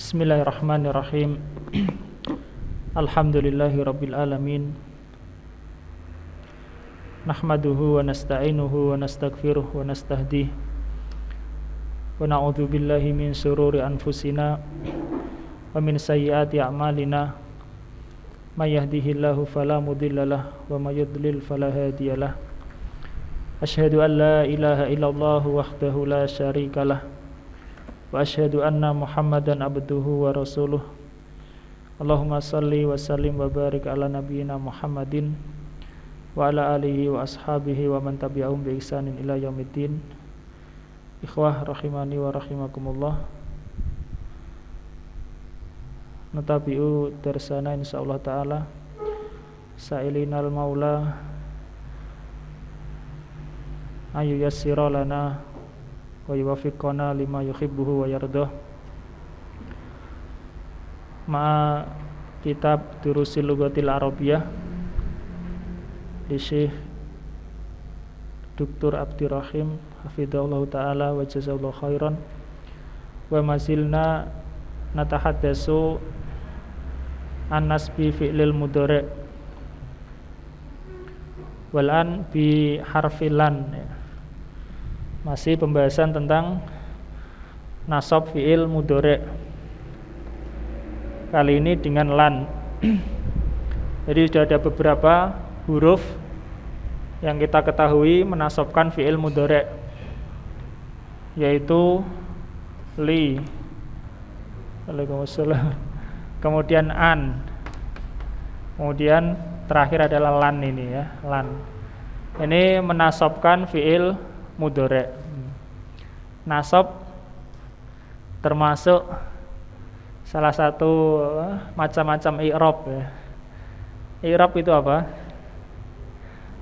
Bismillahirrahmanirrahim. Alhamdulillahi rabbil alamin. Nahmaduhu wa nasta'inuhu wa nastaghfiruh wa nastahdih. Wa na'udzu billahi min shururi anfusina wa min sayyiati a'malina. May yahdihillahu fala mudhillalah wa may yudlil fala hadiyalah. Asyhadu an la ilaha illallah wahdahu la syarikalah. Wa asyhadu anna Muhammadan abduhu wa rasuluh. Allahumma salli wa sallim wa barik ala nabiyyina Muhammadin wa ala alihi wa ashabihi wa man tabi'ahum bi ihsanin ila yaumiddin. Ikhwah rahimani wa rahimakumullah. Natabi'u darsana insyaallah taala sa'ilinal maula ayu yassira lana wa yuwaffiqana lima yuhibbuhu wa yardah. Ma kitab Durusil Lughatil Arabiyyah di Syekh Dr. Abdirrahim hafizahullah taala wa jazallahu khairan. Wa mazilna natahaddatsu an nasbi fi'lil mudhari' wal an bi harfil lan. Masih pembahasan tentang nasab fi'il mudhari'. Kali ini dengan lan. Jadi sudah ada beberapa huruf yang kita ketahui menasabkan fi'il mudhari', yaitu li, Waalaikumsalam, kemudian an, kemudian terakhir adalah lan ini ya, lan. Ini menasabkan fi'il mudhari'. Nasab termasuk salah satu macam-macam i'rab ya. I'rab itu apa?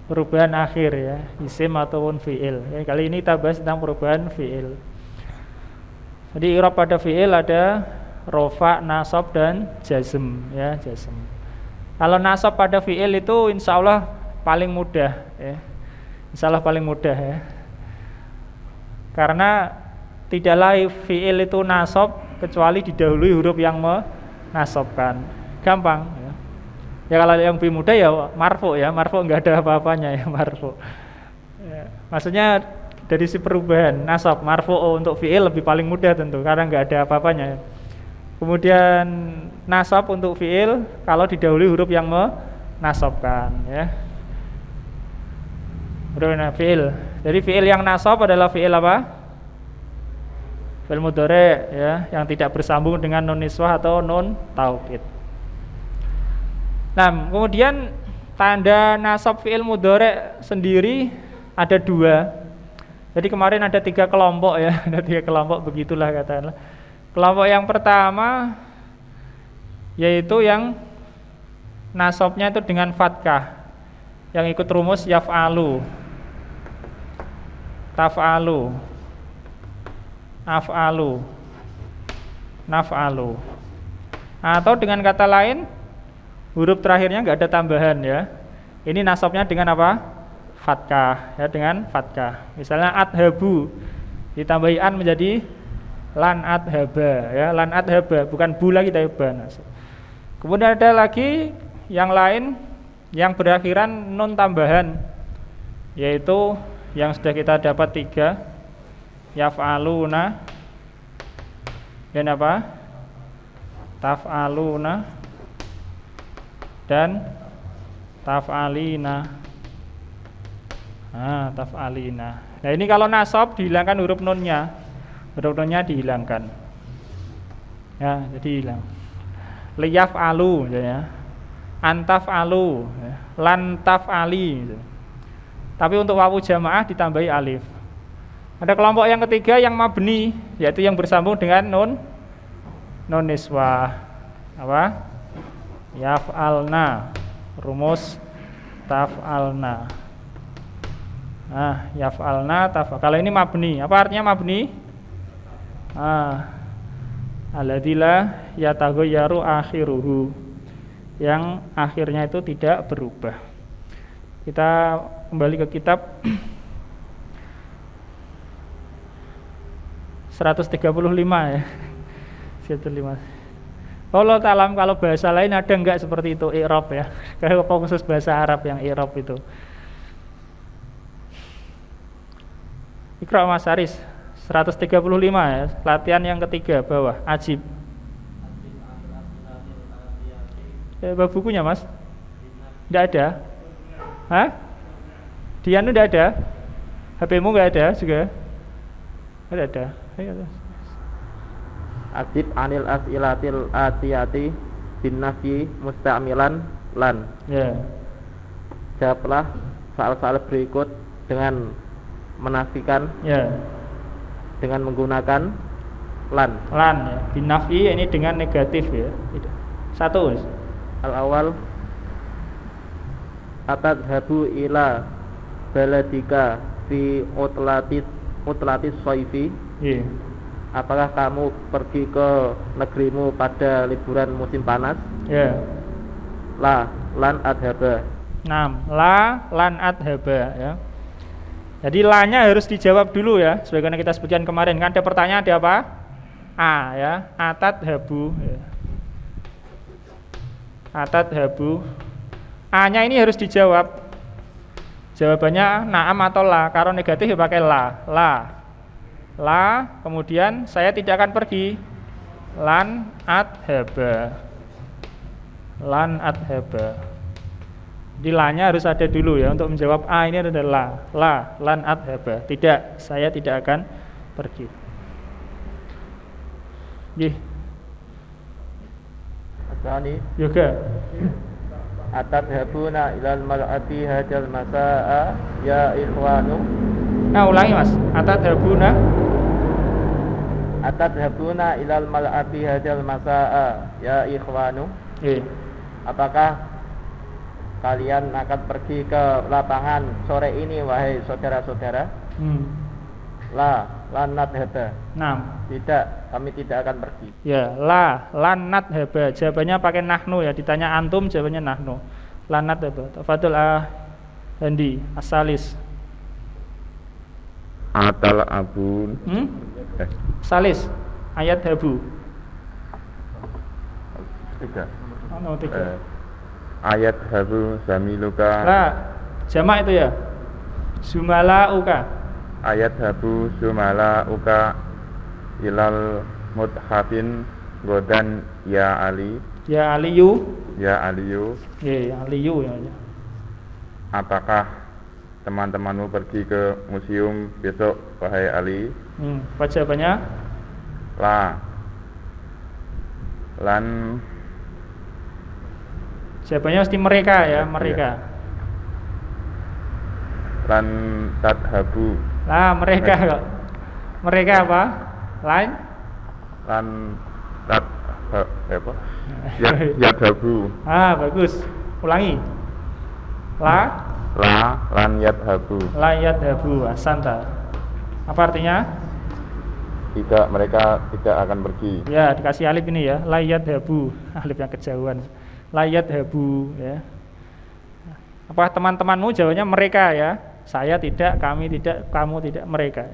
Perubahan akhir ya, isim ataupun fi'il. Ya, kali ini kita bahas tentang perubahan fi'il. Jadi i'rab pada fi'il ada rofa, nasab dan jazm ya, jazm. Kalau nasab pada fi'il itu insyaallah paling mudah ya. Insyaallah paling mudah ya. Karena tidaklah fi'il itu nasab kecuali didahului huruf yang menasabkan. Gampang ya. Ya kalau yang lebih mudah ya marfu ya, marfu enggak ada apa-apanya ya, marfu. Ya, maksudnya dari si perubahan nasab marfu untuk fi'il lebih paling mudah tentu karena enggak ada apa-apanya. Kemudian nasab untuk fi'il kalau didahului huruf yang menasabkan ya. Fi'il. Jadi fi'il yang nasab adalah fi'il apa? Fi'il mudhari' ya, yang tidak bersambung dengan nun niswah atau nun taukid. Nah, kemudian tanda nasab fi'il mudhari' sendiri ada dua. Jadi kemarin ada 3 kelompok ya, ada 3 kelompok begitulah katakanlah. Kelompok yang pertama yaitu yang nasabnya itu dengan fathah, yang ikut rumus yaf'alu, taf'alu, af'alu, naf'alu. Atau dengan kata lain huruf terakhirnya enggak ada tambahan ya. Ini nasabnya dengan apa? Fathah ya, dengan fathah. Misalnya adhabu ditambahi an menjadi lan adhaba ya, lan adhaba, bukan bu lagi tapi ba. Kemudian ada lagi yang lain yang berakhiran nun tambahan, yaitu yang sudah kita dapat 3, yaf'aluna dan apa? Taf'aluna dan taf'alina. Nah, taf'alina. Nah, ini kalau nasab dihilangkan huruf nunnya. Huruf nunnya dihilangkan. Ya, jadi hilang. Liyaf'alu ya. Antaf'alu, ya. Lantaf'ali gitu. Tapi untuk wawu jamaah ditambahi alif. Ada kelompok yang ketiga yang mabni, yaitu yang bersambung dengan nun niswah. Apa? Yaf'alna, rumus taf'alna. Nah, yaf'alna taf. Kalau ini mabni, apa artinya mabni? Alladzila yataghayyaru akhiruhu, yang akhirnya itu tidak berubah. Kita kembali ke kitab 135 ya. 135. Wallahu ta'ala alam, kalau bahasa lain ada enggak seperti itu i'rab ya. Kalau khusus bahasa Arab yang i'rab itu. Iqra Mas Haris 135 ya, latihan yang ketiga bawah, ajib. Bawa bukunya Mas? Tidak ada? Hah? Dianu tidak ada? HP-mu nggak ada juga? Tidak ada. Ayo. Ajib anil as'ilatil atiyati bin nafyi musta'milan lan. Ya. Jawablah soal-soal berikut dengan menafikan, Ya. dengan menggunakan lan. Lan ya. Bin nafyi ini dengan negatif ya. Satu. Al-awwal atadhabu ila baladika fi utlatis shayfi. Iya. Apakah kamu pergi ke negerimu pada liburan musim panas? Ya. La lan adhaba. 6. La lan adhaba ya. Jadi lanya harus dijawab dulu ya. Sebagaimana kita sebutkan kemarin kan ada pertanyaan ada apa? A ya. Atadhabu ya. Atadhabu. A-nya ini harus dijawab. Jawabannya na'am atau la. Kalau negatif ya pakai la. La, kemudian saya tidak akan pergi. Lan adhaba. Lan adhaba. Di la-nya harus ada dulu ya. Untuk menjawab A ini adalah la, lan adhaba. Tidak, saya tidak akan pergi. Gih. Asani Yoga. atadhabuna ilal mal'ati hajal masa'a ya ikhwanu. Nah ulangi Mas. Atadhabuna ilal mal'ati hajal masa'a ya ikhwanu. Apakah kalian akan pergi ke lapangan sore ini wahai saudara-saudara? La lan nadhaba. 6. Tidak, kami tidak akan pergi. Ya, la lan nadhaba. Jawabannya pakai nahnu ya. Ditanya antum jawabannya nahnu. Lan nadhaba. Tafadhol Handi Asalis. Atal abun. Salis ayat habu. 3. Oh, 3. Ayat habu zamiluka. Lah, jamak itu ya. Zumalauka. Ayat habu zumala uka ilal muthafin godan ya Ali. Ya Aliyu. Ya Aliyu. Ya Aliyu ya. Apakah teman-temanmu pergi ke museum besok wahai Ali? Apa jawabannya? La. Lan. Jawabannya mesti mereka ya, mereka. Lan tadhabu. Lah mereka kok. Mereka apa? Lain? Lan apa? Yadhabu. Bagus. Ulangi. La Lan yadhabu. La yadhabu. Asanta. Apa artinya? Tidak, mereka tidak akan pergi. Ya, dikasih alif ini ya. La yadhabu. Alif yang kejauhan. La yadhabu ya. Apa teman-temanmu jawabannya mereka ya. Saya tidak, kami tidak, kamu tidak, mereka.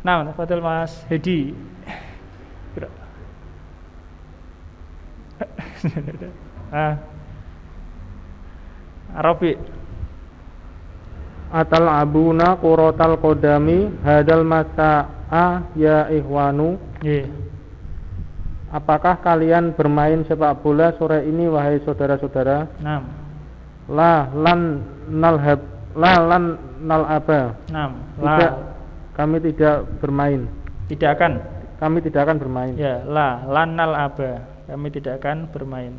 Nah, Fadil Mas Hedi. Arabi. Atal abuna quratal qodami hadal masa'a ya ikhwanu. Apakah kalian bermain sepak bola sore ini wahai saudara-saudara? 6. La lan nal'aba. 6. Tidak, kami tidak bermain. Tidak akan. Kami tidak akan bermain. Ya, lan nal'aba. Kami tidak akan bermain.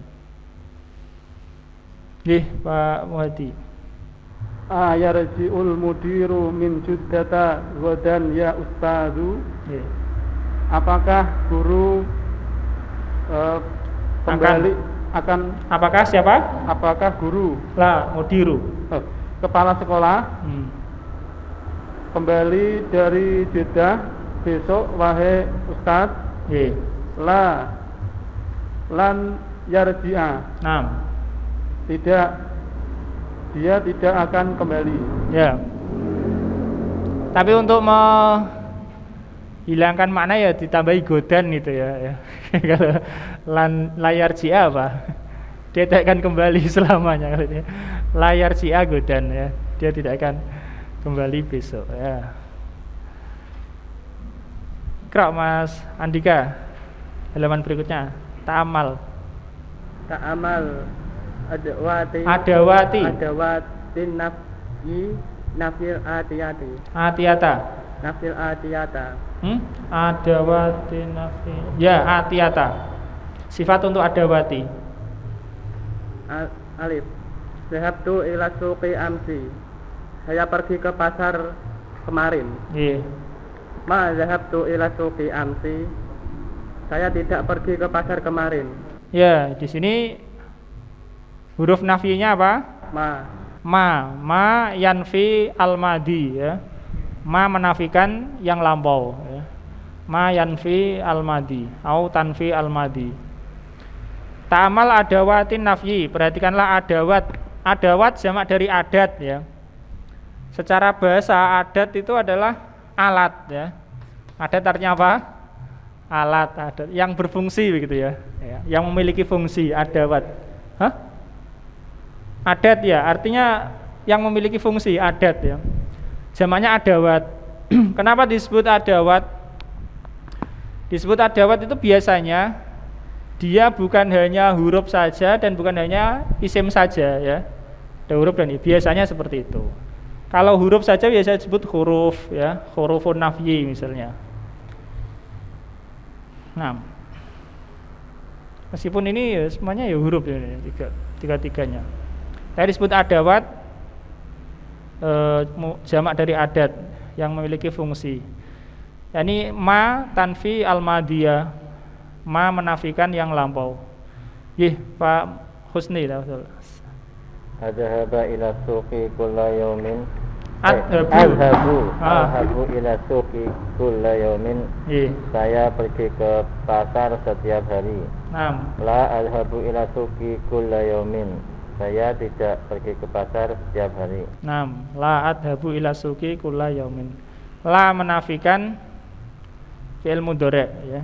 Pak Muhadi. Yarji'ul mudiru min juddata godan ya ustadu. Apakah guru kembali akan apakah siapa? Apakah guru? La mudiru. Kepala sekolah kembali dari Jeddah besok wahai ustaz? La lan yarji'a. 6. Tidak, dia tidak akan kembali. Ya. Tapi untuk hilangkan makna ya ditambahi godan itu ya. Kalau layar jia apa? Dia tidak akan kembali selamanya kalau dia. Layar jia godan ya. Dia tidak akan kembali besok ya. Krak Mas Andika. Halaman berikutnya. Ta'amal adawati nafil atiyati atiyata adawati nafi ya atiyata sifat untuk adawati. Alif zahabtu ila suqi amsi, saya pergi ke pasar kemarin. Ma zahabtu ila suqi amsi, saya tidak pergi ke pasar kemarin. Ya, di sini huruf nafinya apa? Ma yanfi al-madi ya. Ma menafikan yang lampau ya. Ma yanfi al-madi au tanfi al-madi. Ta'amal adawatin nafyi, perhatikanlah adawat. Adawat jamak dari adat ya. Secara bahasa adat itu adalah alat ya. Adat artinya apa? Alat adat yang berfungsi begitu ya. Yang memiliki fungsi adawat. Adat ya, artinya yang memiliki fungsi adat ya. Jamaknya adawat. Kenapa disebut adawat? Disebut adawat itu biasanya dia bukan hanya huruf saja dan bukan hanya isim saja ya. Ada huruf dan biasanya seperti itu. Kalau huruf saja biasa disebut huruf ya, hurufun nafyi misalnya. Nah, meskipun ini ya, semuanya ya huruf ya, tiga-tiganya. Tadi disebut adawat jamak dari adat yang memiliki fungsi. Yani ma tanfi al-madiyah, ma menafikan yang lampau. Pak Husni lah. Adhaba ila suqi kulla yawmin. Adhabu ila suqi kulla yawmin. Saya pergi ke pasar setiap hari. La adhabu ila suqi kulla yawmin. Saya tidak pergi ke pasar setiap hari. La adhabu ila suqi kulla yawmin. La menafikan fi'il mudhari' ya.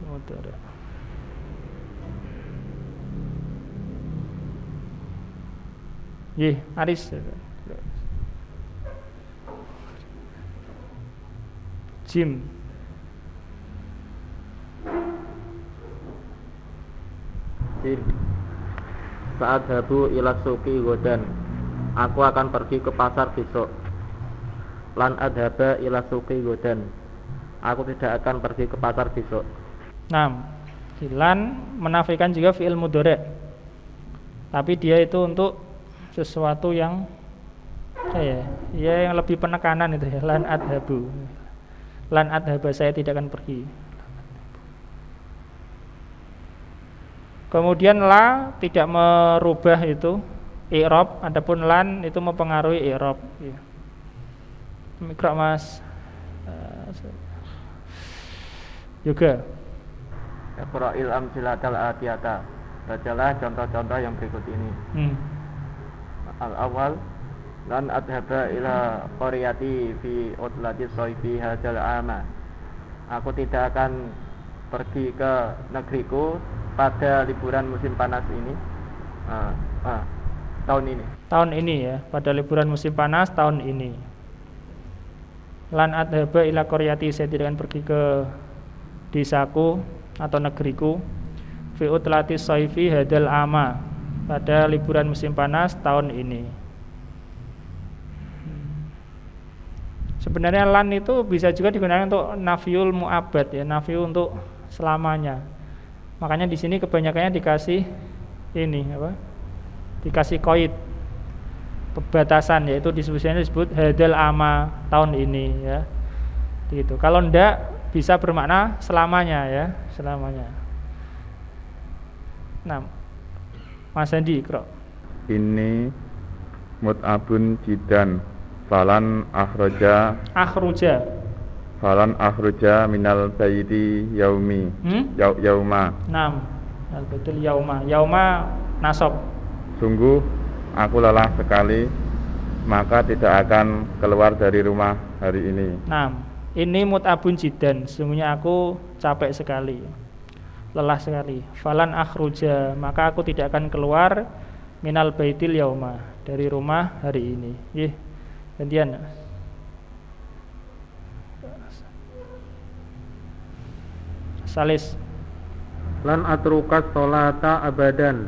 Mudhari'. Aris. Jim. Saat habu ila suqi godan, aku akan pergi ke pasar besok. Lan adhaba ila suqi godan, aku tidak akan pergi ke pasar besok. Lan menafikan juga fi'il mudhari'. Tapi dia itu untuk sesuatu yang yang lebih penekanan itu ya. Lan adhabu. Lan adhaba, saya tidak akan pergi. Kemudian la tidak merubah itu i'rab, adapun lan itu mempengaruhi i'rab ya. Mikro Mas juga. Iqra'il amsilatal atiyata. Bacalah contoh-contoh yang berikut ini. Al-awwal lan adhaba ila qaryati fi utlati shayfi hadzal ama. Aku tidak akan pergi ke negeriku pada liburan musim panas ini. Tahun ini ya, pada liburan musim panas tahun ini. Lan adhaba ila qaryati, saya tidak akan pergi ke desaku atau negeriku fi utlati shayfi hadzal ama, pada liburan musim panas tahun ini. Sebenarnya lan itu bisa juga digunakan untuk nafyul mu'abbad ya, nafyu untuk selamanya. Makanya di sini kebanyakannya dikasih ini apa? Dikasih qaid pembatasan, yaitu disebut hadal ama, tahun ini ya. Gitu. Kalau ndak bisa bermakna selamanya ya, selamanya. Mas Andi, Kro. Ini mut'abun jidan falan akhruja minal bayti yaumi yauma. Betul, yauma nasab. Sungguh aku lelah sekali, maka tidak akan keluar dari rumah hari ini. Ini mut'abun jiddan, sesungguhnya aku capek sekali, lelah sekali. Falan akhruja, maka aku tidak akan keluar minal baitil yauma, dari rumah hari ini. Gantian. Salis. Lan atrukas sholata abadan,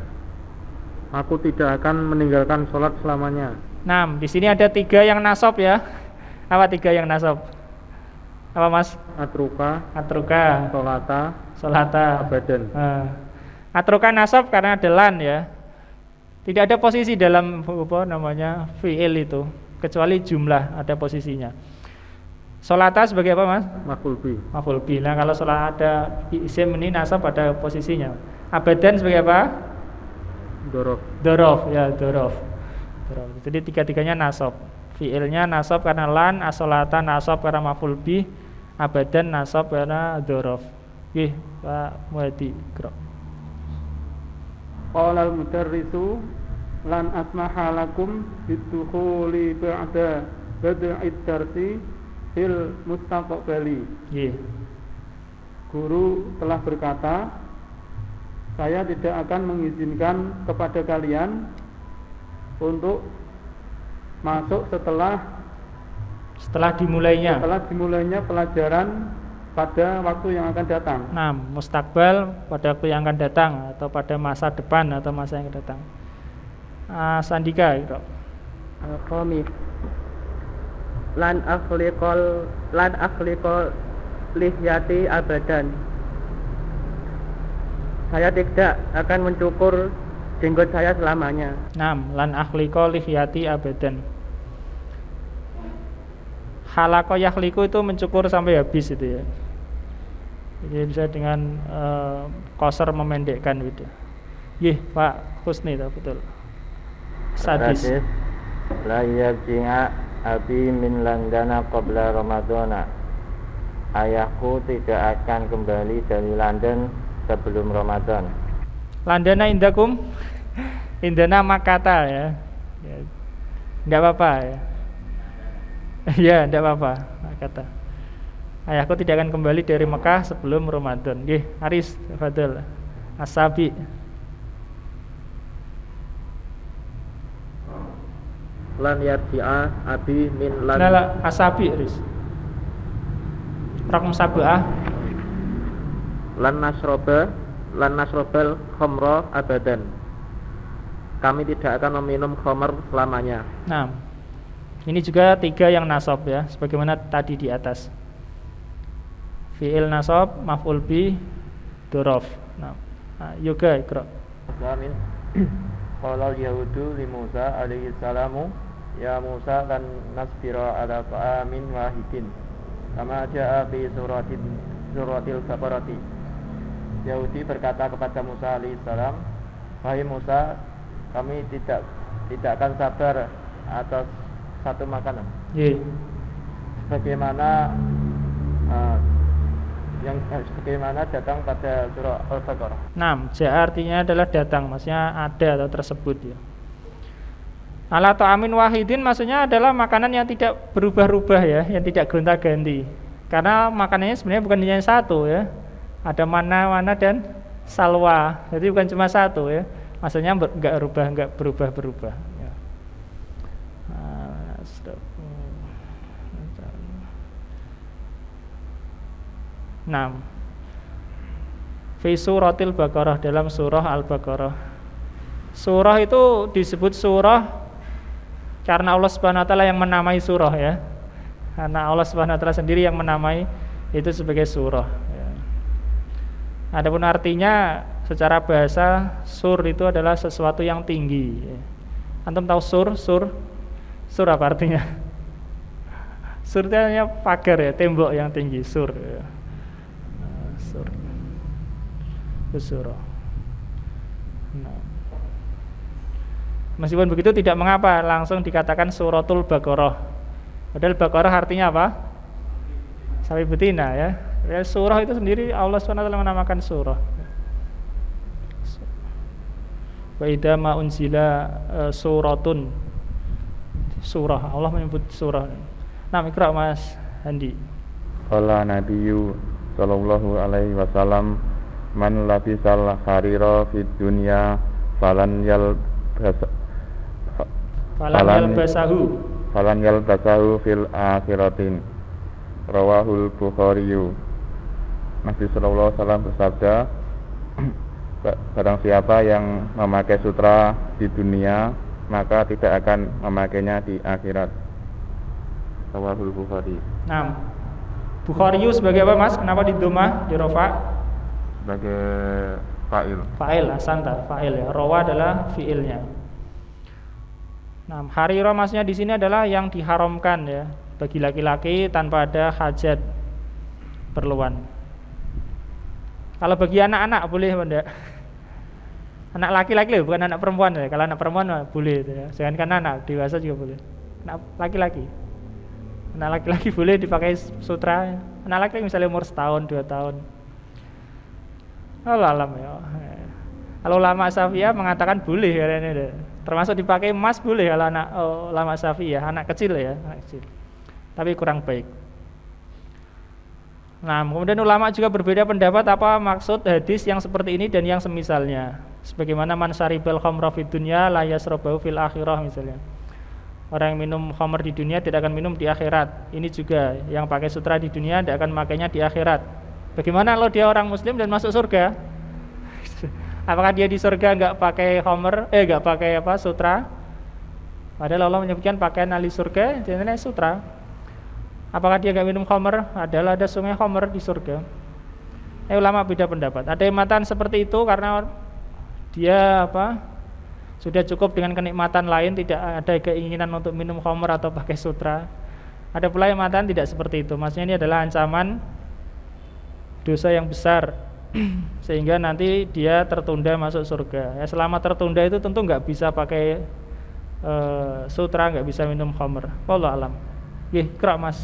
aku tidak akan meninggalkan sholat selamanya. Nah, di sini ada 3 yang nasab ya. Apa 3 yang nasab? Apa Mas? Atruka, Solata, abadan. Atruka nasab karena ada lan ya. Tidak ada posisi dalam fi'il itu, kecuali jumlah ada posisinya. Solata sebagai apa Mas? Maf'ul bi. Nah kalau sholat ada isim ini nasab pada posisinya. Abadan sebagai apa? Dorof. Jadi 3-3-nya nasab. Fi'ilnya nasab karena lan, as-sholata nasab karena maf'ul bi, abadan nasab karena dorof. Pak Muhadi. Qala al-mudarrisu lan asmaha lakum bidukhuli ba'da bad'id darsi fil mustaqbali. Guru telah berkata, saya tidak akan mengizinkan kepada kalian untuk masuk setelah dimulainya pelajaran pada waktu yang akan datang. Nah, mustaqbal pada waktu yang akan datang atau pada masa depan atau masa yang akan datang. Sandika gitu. Qami lan akhliqal lihyati abadan. Saya tidak akan mencukur jenggot saya selamanya. Lan akhliqal lihyati abadan. Halaqo yakhliqu itu mencukur sampai habis itu ya. Jadi bisa dengan qasar memendekkan gitu. Pak Husni betul. Sadis. La yarji'a abi min London qabla Ramadana. Ayahku tidak akan kembali dari London sebelum Ramadan. Landana indakum indana makata ya. Enggak apa-apa ya. Ya, enggak apa-apa kata. Ayahku tidak akan kembali dari Mekah sebelum Ramadan. Aris, fadl. Asabi. Lan yarji'a abi min lan. Asabi, Aris. Rakam sab'ah. Lan nasrobal khamra abadan. Kami tidak akan meminum khamr selamanya. Nah, ini juga 3 yang nasab ya, sebagaimana tadi di atas. Fi'il nasab, maf'ul bi, dorof. Yoga ikra. Amin. Qala al-yahudu li Musa alaihi salamu, ya Musa lan nasbira ala ta'amin wahidin. Kama ja'a fi suratil Baqarati. Yahudi berkata kepada Musa alaihi salam, wahai Musa, kami tidak akan sabar atas satu makanan. Sebagaimana datang pada surah Al-Baqarah. Artinya adalah datang, maksudnya ada atau tersebut ya. Ala ta'amin wahidin maksudnya adalah makanan yang tidak berubah-ubah ya, yang tidak gonta-ganti. Karena makanannya sebenarnya bukan hanya satu ya. Ada mana dan salwa. Jadi bukan cuma satu ya. Maksudnya enggak berubah-berubah ya. Fi suratil Baqarah, dalam surah Al-Baqarah. Surah itu disebut surah karena Allah Subhanahu wa taala yang menamai surah ya. Karena Allah Subhanahu wa taala sendiri yang menamai itu sebagai surah ya. Adapun artinya secara bahasa, sur itu adalah sesuatu yang tinggi ya. Antum tahu sur apa artinya? Sur itu artinya pagar ya, tembok yang tinggi, sur ya. Surah. Meskipun begitu tidak mengapa langsung dikatakan suratul Baqarah. Padahal Baqarah artinya apa? Sapi betina ya. Surah itu sendiri Allah SWT menamakan surah. Wa idza ma unzila suratun. Surah, Allah menyebut surah. Ikra Mas Handi. qala nabiyyu sallallahu alaihi wasallam man labisal harira fid dunya falan yalbasahu fil akhiratin. Rawahul Bukhariyu. Nabi sallallahu alaihi wasallam bersabda, barang siapa yang memakai sutra di dunia, maka tidak akan memakainya di akhirat. Rawahul Bukhari. Nah, Bukhariyu sebagai apa Mas? Kenapa di dhamma, di rofa? Sebagai fa'il. Fa'il, asanta, fa'il ya. Rawa adalah fi'ilnya. Nah, harira maksudnya di sini adalah yang diharamkan ya bagi laki-laki tanpa ada hajat perluan. Kalau bagi anak-anak boleh enggak? Anak laki-laki loh, bukan anak perempuan ya. Kalau anak perempuan boleh ya. Sedangkan anak dewasa juga boleh. Anak laki-laki. Anak laki-laki boleh dipakai sutra. Anak laki-laki misalnya umur 1 tahun, 2 tahun. Allah alam ya. Kalau ulama Syafi'iyah mengatakan boleh katanya. Termasuk dipakai emas boleh kalau anak ulama Syafi'iyah, anak kecil ya, anak kecil. Tapi kurang baik. Nah, kemudian ulama juga berbeda pendapat apa maksud hadis yang seperti ini dan yang semisalnya. Sebagaimana man syaribal khamra fid dunya la yasrabahu fil akhirah misalnya. Orang yang minum khamr di dunia tidak akan minum di akhirat. Ini juga yang pakai sutra di dunia tidak akan memakainya di akhirat. Bagaimana kalau dia orang muslim dan masuk surga? Apakah dia di surga enggak pakai khamr, enggak pakai sutra? Padahal Allah menyebutkan pakaian ahli surga jenenge sutra. Apakah dia enggak minum khamr? Adalah ada sungai khamr di surga. Ulama beda pendapat. Ada yang mengatakan seperti itu karena dia sudah cukup dengan kenikmatan lain, tidak ada keinginan untuk minum khamr atau pakai sutra. Ada pula yang mengatakan tidak seperti itu. Maksudnya ini adalah ancaman dosa yang besar sehingga nanti dia tertunda masuk surga. Ya, selama tertunda itu tentu nggak bisa pakai sutra, nggak bisa minum khamr. Wallahu alam. Kira Mas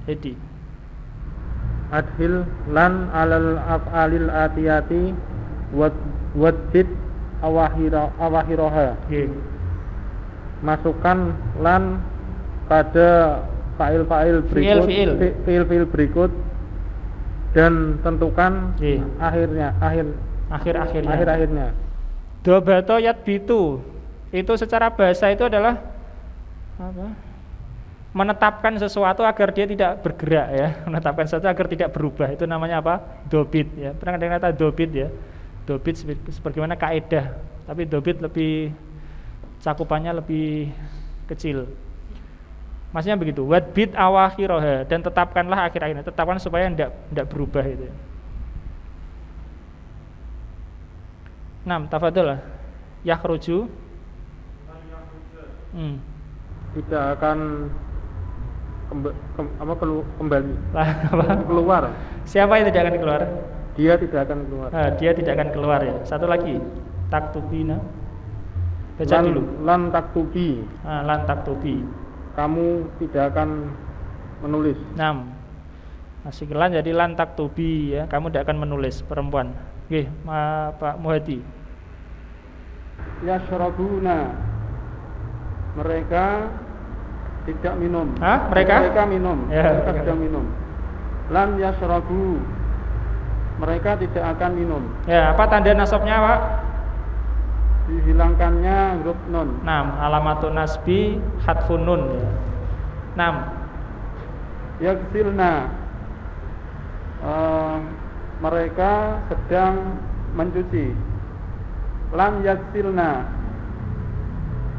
Hedi. Adhil lan alal af'alil atiyati wadid awahiroha. Masukkan lan pada fa'il berikut, fi'il berikut dan tentukan akhir-akhirnya. Dobato yadbitu itu secara bahasa itu adalah menetapkan sesuatu agar dia tidak bergerak ya, menetapkan sesuatu agar tidak berubah. Itu namanya apa? Dobit ya. Pernah dengar kata dobit ya? Dobit sebagaimana kaidah, tapi dobit lebih cakupannya lebih kecil. Maksudnya begitu, wadbit awakhiroha, dan tetapkanlah akhir-akhirnya, tetapkan supaya tidak berubah itu. Tafadhol. Yakhruju. Tidak akan kembali. Keluar. Siapa yang tidak akan keluar? Dia tidak akan keluar. Dia tidak akan keluar ya. Satu lagi, taktubina. Baca dulu. Lan taktubi. Lan taktubi. Kamu tidak akan menulis. Masih kelan jadi lan taktubi ya. Kamu tidak akan menulis, perempuan. Pak Muhadi. Yashrabuna. Mereka tidak minum. Mereka minum. Ya, mereka tidak minum. Lan yashrabu. Mereka tidak akan minum. Ya, apa tanda nasabnya, Pak? Dihilangkannya huruf nun. Alamatun nasbi hadfun nun ya. Yaghsilna. Mereka sedang mencuci. Lam yaghsilna.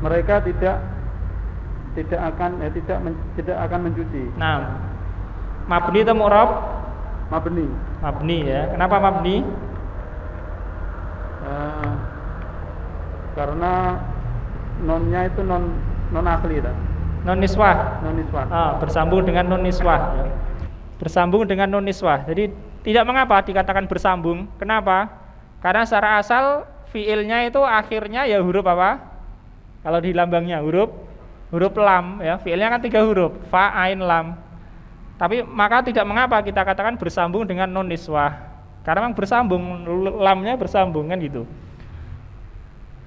Mereka tidak akan mencuci. Mabni atau mu'rab? Mabni ya. Kenapa mabni? Karena nonnya itu non asli kan? Non niswah. Bersambung dengan non niswah ya. Bersambung dengan non niswah. Jadi tidak mengapa dikatakan bersambung. Kenapa? Karena secara asal fiilnya itu akhirnya ya huruf apa? Kalau di lambangnya huruf lam ya. Fiilnya kan 3 huruf, fa, ain, lam. Tapi maka tidak mengapa kita katakan bersambung dengan non niswah. Karena memang bersambung, lamnya bersambung kan gitu.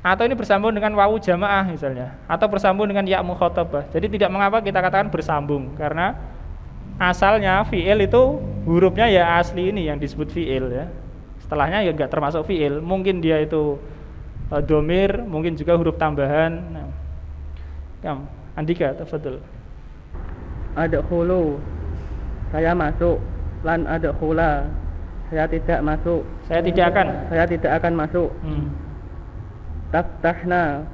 Atau ini bersambung dengan wawu jamaah misalnya, atau bersambung dengan ya mukhatabah. Jadi tidak mengapa kita katakan bersambung karena asalnya fi'il itu hurufnya ya asli ini yang disebut fi'il ya. Setelahnya ya enggak termasuk fi'il. Mungkin dia itu domir, mungkin juga huruf tambahan. Nah, Andika, tafadhol. Adkhulu, saya masuk. Lan adkhula, saya tidak masuk. Saya tidak akan masuk. Taftahna,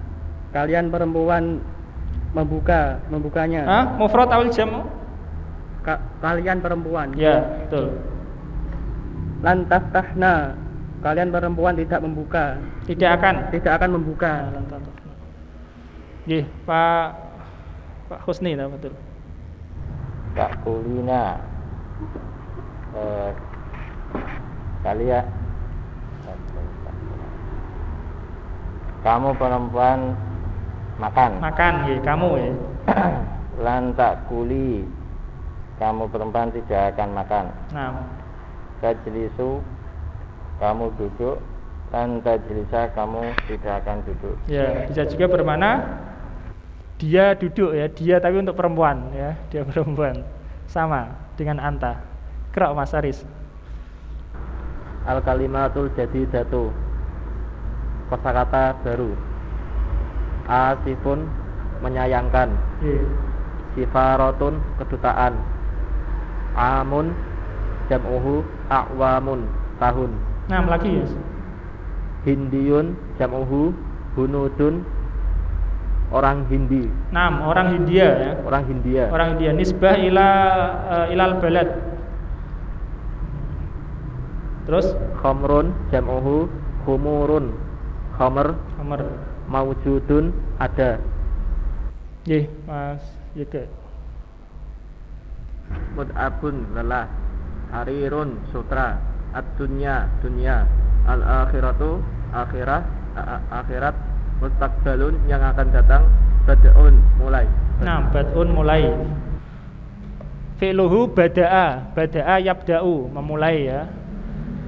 kalian perempuan membukanya. Mufrad awal jam? Kalian perempuan. Ya, betul. Lan taftahna, kalian perempuan tidak membuka. Tidak akan membuka. Nggih, Pak Husni, betul. Tak kulina, kalian, kamu perempuan makan, ya, kamu ya. Lan tak kuli, kamu perempuan tidak akan makan. Nah, tajlisu, kamu duduk. Lan tajlisa, kamu tidak akan duduk. Ya, bisa juga bermakna dia duduk ya, dia tapi untuk perempuan ya, dia perempuan. Sama dengan anta. Qra' Mas Aris. Al kalimatul jadidatu, kosakata baru. Asifun, menyayangkan. Sifaratun, kedutaan. Amun, jam'uhu a'wamun, tahun. Nah, lagi ya. Hindiyun, jam'uhu hunudun, orang Hindi. Nah, orang Hindia ya. Orang Hindia. Nisbah ilal balad. Terus Khamrun, jam'uhu khumurun, khamr. Maujudun, ada. Nggih, Mas Yeke. Mud'abun, lelah. Harirun, sutra. Ad-dunya, dunya. Al-akhiratu, akhirat. Mustaqbalun, yang akan datang. Bad'un, mulai. Nah, bad'un, mulai. Fi'luhu bada'a yabda'u, memulai ya.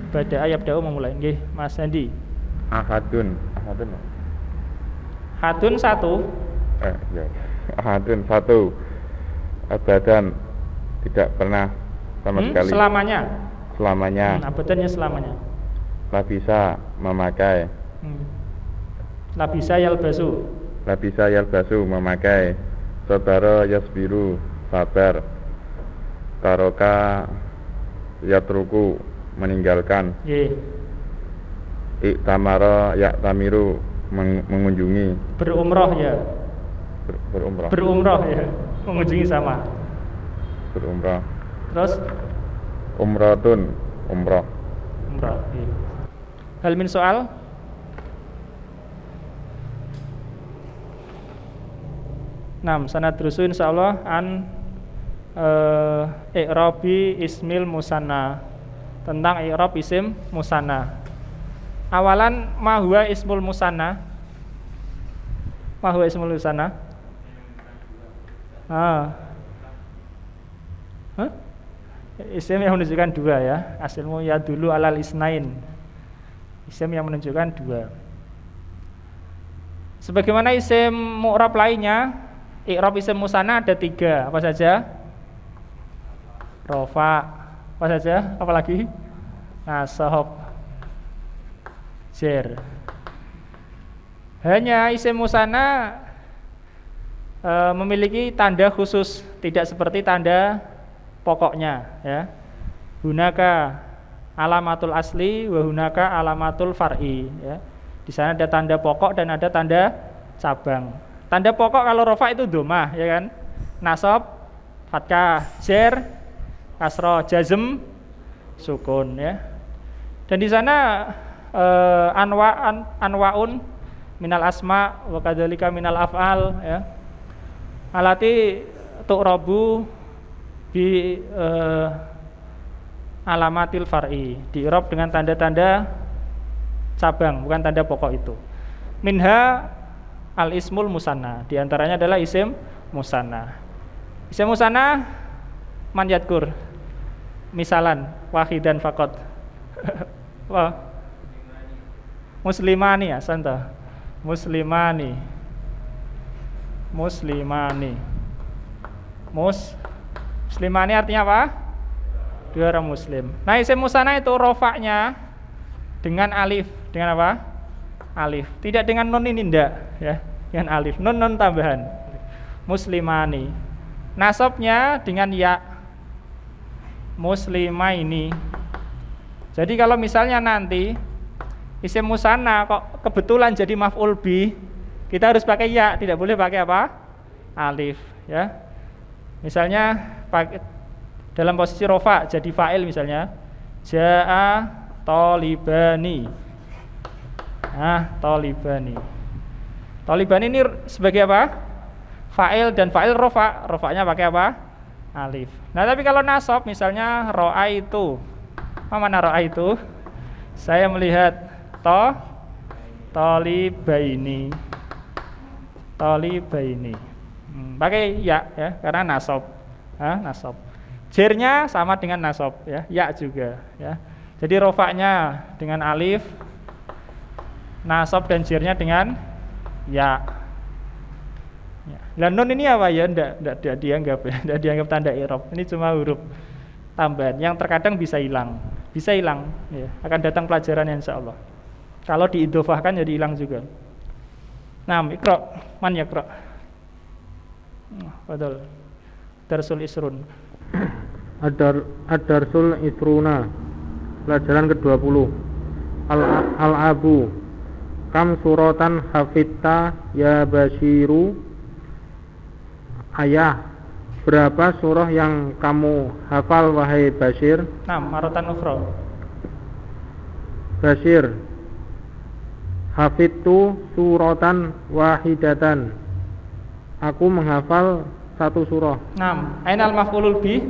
Bada'a yabda'u, memulai. Nggih, Mas Andi. Ahadun Hadun satu. Ya. Ahadun satu. Abadan, tidak pernah sama sekali. Selamanya. Abadannya selamanya. Labisa, memakai. Labisa yalbasu, memakai. Sabara yasbiru, sabar. Taroka yatruku, meninggalkan. Iktamara yaktamiru, mengunjungi. Berumrah ya. Berumrah ya. Mengunjungi sama. Berumrah. Terus Umrah. Ya. Hal min soal? Sanad rusu insyaallah an i'rabi ismil musanna, tentang i'rab isim musanna. Awalan ma huwa ismul musanna? Isim yang menunjukkan dua ya. Asilmu ya dulu alal isnain. Isim yang menunjukkan dua. Sebagaimana isim mu'rab lainnya, i'rab isim musanna ada tiga. Apa saja? Rafa. Apa saja? Apalagi? Nasab, jar. Hanya isim musanna memiliki tanda khusus, tidak seperti tanda pokoknya ya. Hunaka alamatul asli wa hunaka alamatul far'i ya. Di sana ada tanda pokok dan ada tanda cabang. Tanda pokok kalau rafa itu dhammah ya kan. Nasab, fathah, jar, kasrah, jazm, sukun ya. Dan di sana anwaun minal asma wa kadzalika minal af'al ya. Alati tu'rabu bi alamatil far'i, di'rab dengan tanda-tanda cabang, bukan tanda pokok itu. Minha al ismul musanna, di antaranya adalah isim musanna. Isim musanna man yadkur, misalan wahidan faqat. Wah. Muslimani ya, santa. Muslimani. Muslimani artinya apa? Dua orang muslim. Nah, isim musanna itu rofaknya dengan alif. Dengan apa? Alif. Tidak dengan nun ini ndak, ya. Dengan alif. Nun tambahan. Muslimani. Nasabnya dengan ya. Muslimaini. Jadi kalau misalnya nanti isim musanna kok kebetulan jadi maf'ul bi, kita harus pakai ya, tidak boleh pakai apa? Alif, ya. Misalnya dalam posisi rofa jadi fa'il misalnya ja'a tolibani. Nah, tolibani. Tolibani ini sebagai apa? Fa'il, dan fa'il rofa. Rofanya pakai apa? Alif. Nah, tapi kalau nasab misalnya ro'a itu. Mana ro'a itu? Saya melihat tolibaini. Tolibaini. Pakai ya, karena nasab. Nasab. Jirnya sama dengan nasab, ya juga, ya. Jadi rofaknya dengan alif, nasab dan jirnya dengan ya. Lah nun ini apa ya? Enggak dianggap, ya. Enggak dianggap tanda i'rab. Ini cuma huruf tambahan yang terkadang bisa hilang, ya. Akan datang pelajarannya insyaallah. Kalau diidhofahkan jadi hilang juga. Nah, iqra, man yaqra. Fadal. Darsul Isrun. Ad-Darsul Isruna. Pelajaran ke-20. Al-Abu. Kam suratan hafidta ya Basyiru. Ayah, berapa surah yang kamu hafal wahai Basyir? Nah, maratan ukhra. Basyir, hafidtu suratan wahidatan. Aku menghafal satu surah. Nah, ainal maf'ulul bi?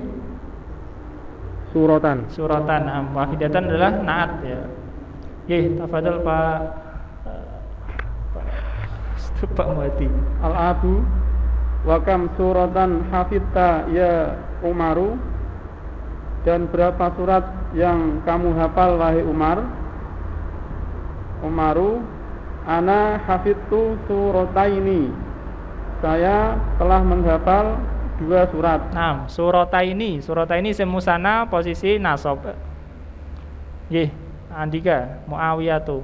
Suratan. Suratan. Wahidatan adalah naat, ya. Tafadhal Pak Muhadi. Al-Abu. Wa kam suratan hafidta ya Umaru. Dan berapa surat yang kamu hafal wahai Umar? Umaru, ana hafidtu surataini. Saya telah menghafal 2 surat. Nah, surataini isim musanna posisi nasab. Andika, Muawiyatu.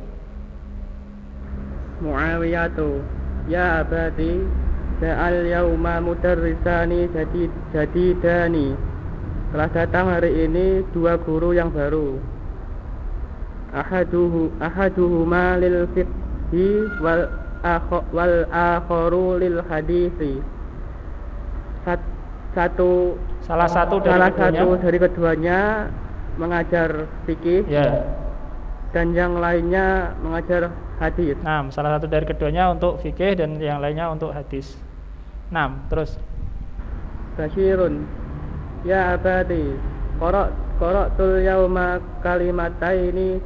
Ya abadi, ja'al yauma mudarrisani jadidani. Telah datang hari ini 2 guru yang baru. Ahaduhuma lil fiqhi wal akharu lil hadisi. Salah satu dari keduanya mengajar fikih, ya. Dan yang lainnya mengajar hadis. Nah, salah satu dari keduanya untuk fikih dan yang lainnya untuk hadis. Nah, terus Basyirun, ya abadi, qara'tul yauma kalimataini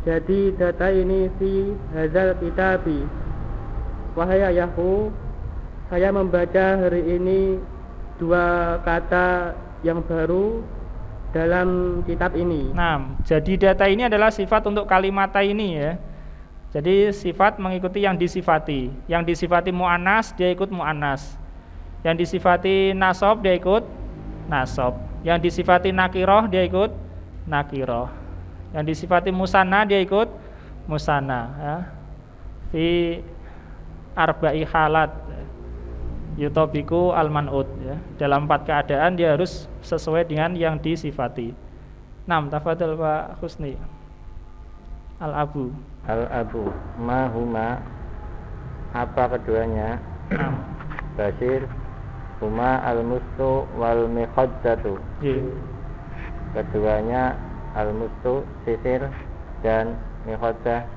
jadi data ini fi hadzal kitabi. Wahai ayahku, saya membaca hari ini 2 kata yang baru dalam kitab ini. Nah, jadi data ini adalah sifat untuk kalimata ini, ya. Jadi sifat mengikuti yang disifati. Yang disifati mu'annas dia ikut mu'annas. Yang disifati nasab dia ikut nasab. Yang disifati nakiroh dia ikut nakiroh. Yang disifati musanna dia ikut musanna, ya. Fi arba'i halat yutobiku al-man'ud, ya. Dalam 4 keadaan dia harus sesuai dengan yang disifati. Tafadhal Pak Husni. Al-Abu. Al-Abu, ma huma, apa keduanya? Basyir, huma al-mustu wal mikhaddatu. Keduanya al-mustu sisir dan mikhaddah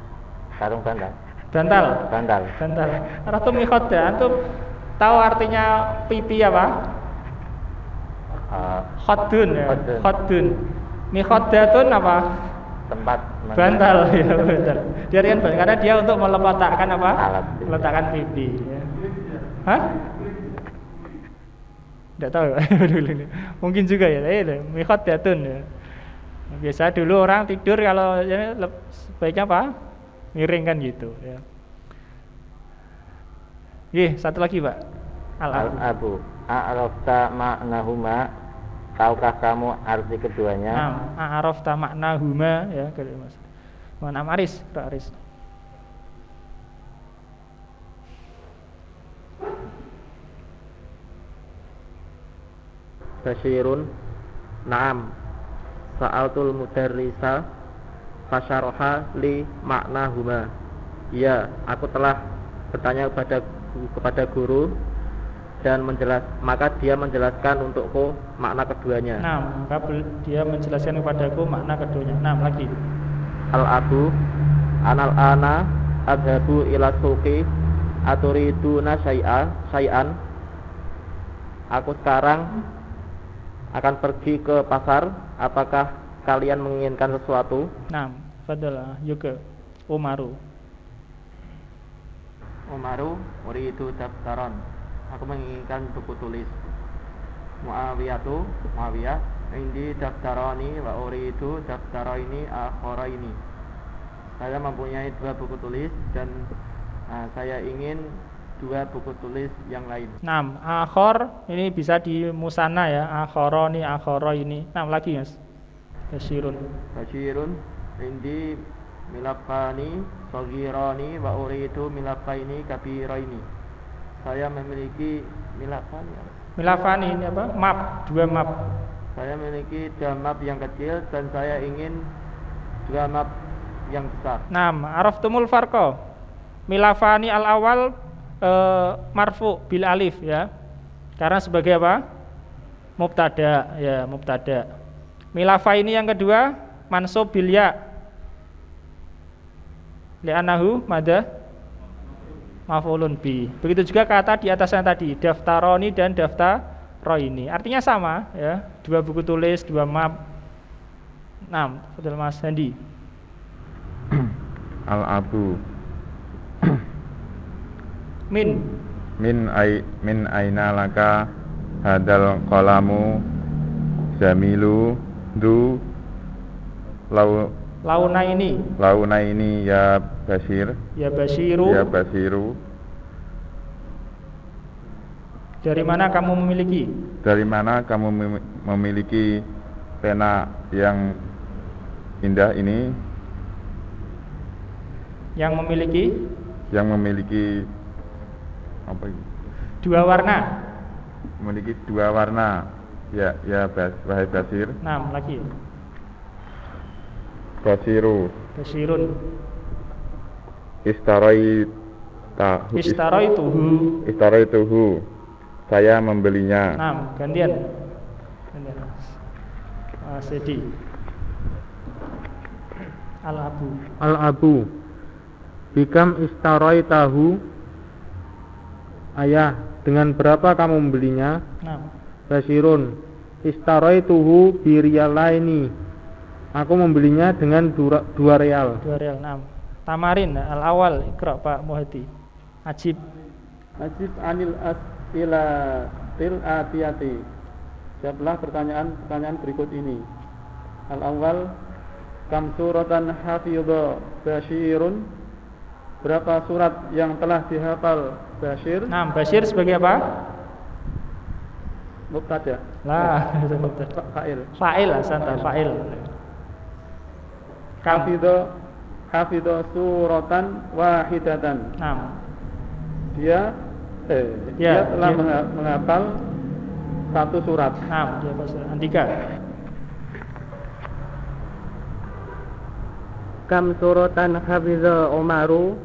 sarung bantal. Bantal. Ratu mikhaddah, antum tahu artinya pipi apa? Khaddun, ya. Khaddun. Mikhaddatun apa? Tempat bantal, ya, bantal. Dia kan karena dia untuk meletakkan apa? Alat. Meletakkan pipi, ya. Hah? Tidak tahu. Mungkin juga ya. Mikhaddatun, ya. Biasa dulu orang tidur kalau ya, sebaiknya apa? Miring kan gitu, ya. Satu lagi Pak. Al-Abu. A'rafta ma'nahuma, tahukah kamu arti keduanya? A'rafta makna huma ya Mas. Mana Aris, Aris. Basyirun. Naam. Sa'altul mudarrisa fasyaraha li makna huma. Ya, aku telah bertanya kepada guru dan maka dia menjelaskan untukku makna keduanya. Maka dia menjelaskan kepadaku makna keduanya. Lagi. Al-abu anal ana adhabu ila suqi aturiduna syai'an. Aku sekarang akan pergi ke pasar, apakah kalian menginginkan sesuatu? Fadala juga Umaru uridu daftaron. Aku menginginkan buku tulis. Muawiyah indi daftaroni wa uridu daftaraini akharaini. Saya mempunyai 2 buku tulis dan saya ingin 2 buku tulis yang lain. Akhor ini bisa di musanna ya. Akharoni, akharaini. Lagi Mas. Basyirun indi milafani saghirani wa uridu milafaini kabiraini. Saya memiliki milafani ini apa? Map, 2 map. Saya memiliki 2 map yang kecil dan saya ingin 2 map yang besar. Araftumul farqa. Milafani al-awal marfu bil alif ya. Karena sebagai apa? Mubtada ya, mubtada. Milafa ini yang kedua mansub bil ya. Li'annahu madza maf'ulun bi. Begitu juga kata di atasnya tadi, daftaroni dan daftaraini. Artinya sama ya, 2 buku tulis, 2 map. Betul Mas Handi. Al-abu min aina laka hadal qalamu jamilu du launa ini ya Basiru. Dari mana kamu memiliki pena yang indah ini? Yang memiliki apa ini? 2 warna. Memiliki 2 warna. Ya wahai Basir. Lagi. Basirun. Istaraituhu. Saya membelinya. Gantian. Sedi. Al-abu. Bikam istaraitahu. Ayah, dengan berapa kamu membelinya? Basirun. Istaraituhu biriyalaini. Aku membelinya dengan 2 real. 2 real. Tamarin al-awal ikra Pak Muhadi. Ajib anil as'ilatil atiyati. Jawablah pertanyaan berikut ini. Al-awwal, kam suratan hafidha Basyirun. Berapa surat yang telah dihafal Basyir? Basyir sebagai apa? Mubtada. Fa'il santa fa'il. Hafidha suratan wahidatan. Dia telah menghafal 1 surat. Dia bahasa Andika. Kam suratan hafidha Umaru.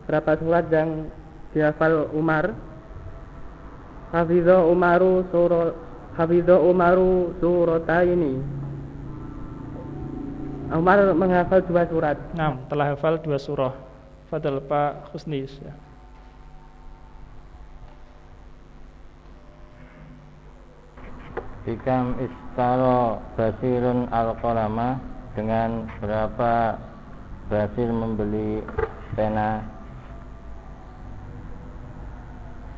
Berapa surat yang dihafal Umar? Hafidha Umaru surataini. Umar menghafal 2 surat. Telah hafal 2 surah. Fadal Pak Husni ya. Bikam istaro Basirun al-qalama. Dengan berapa Basir membeli pena?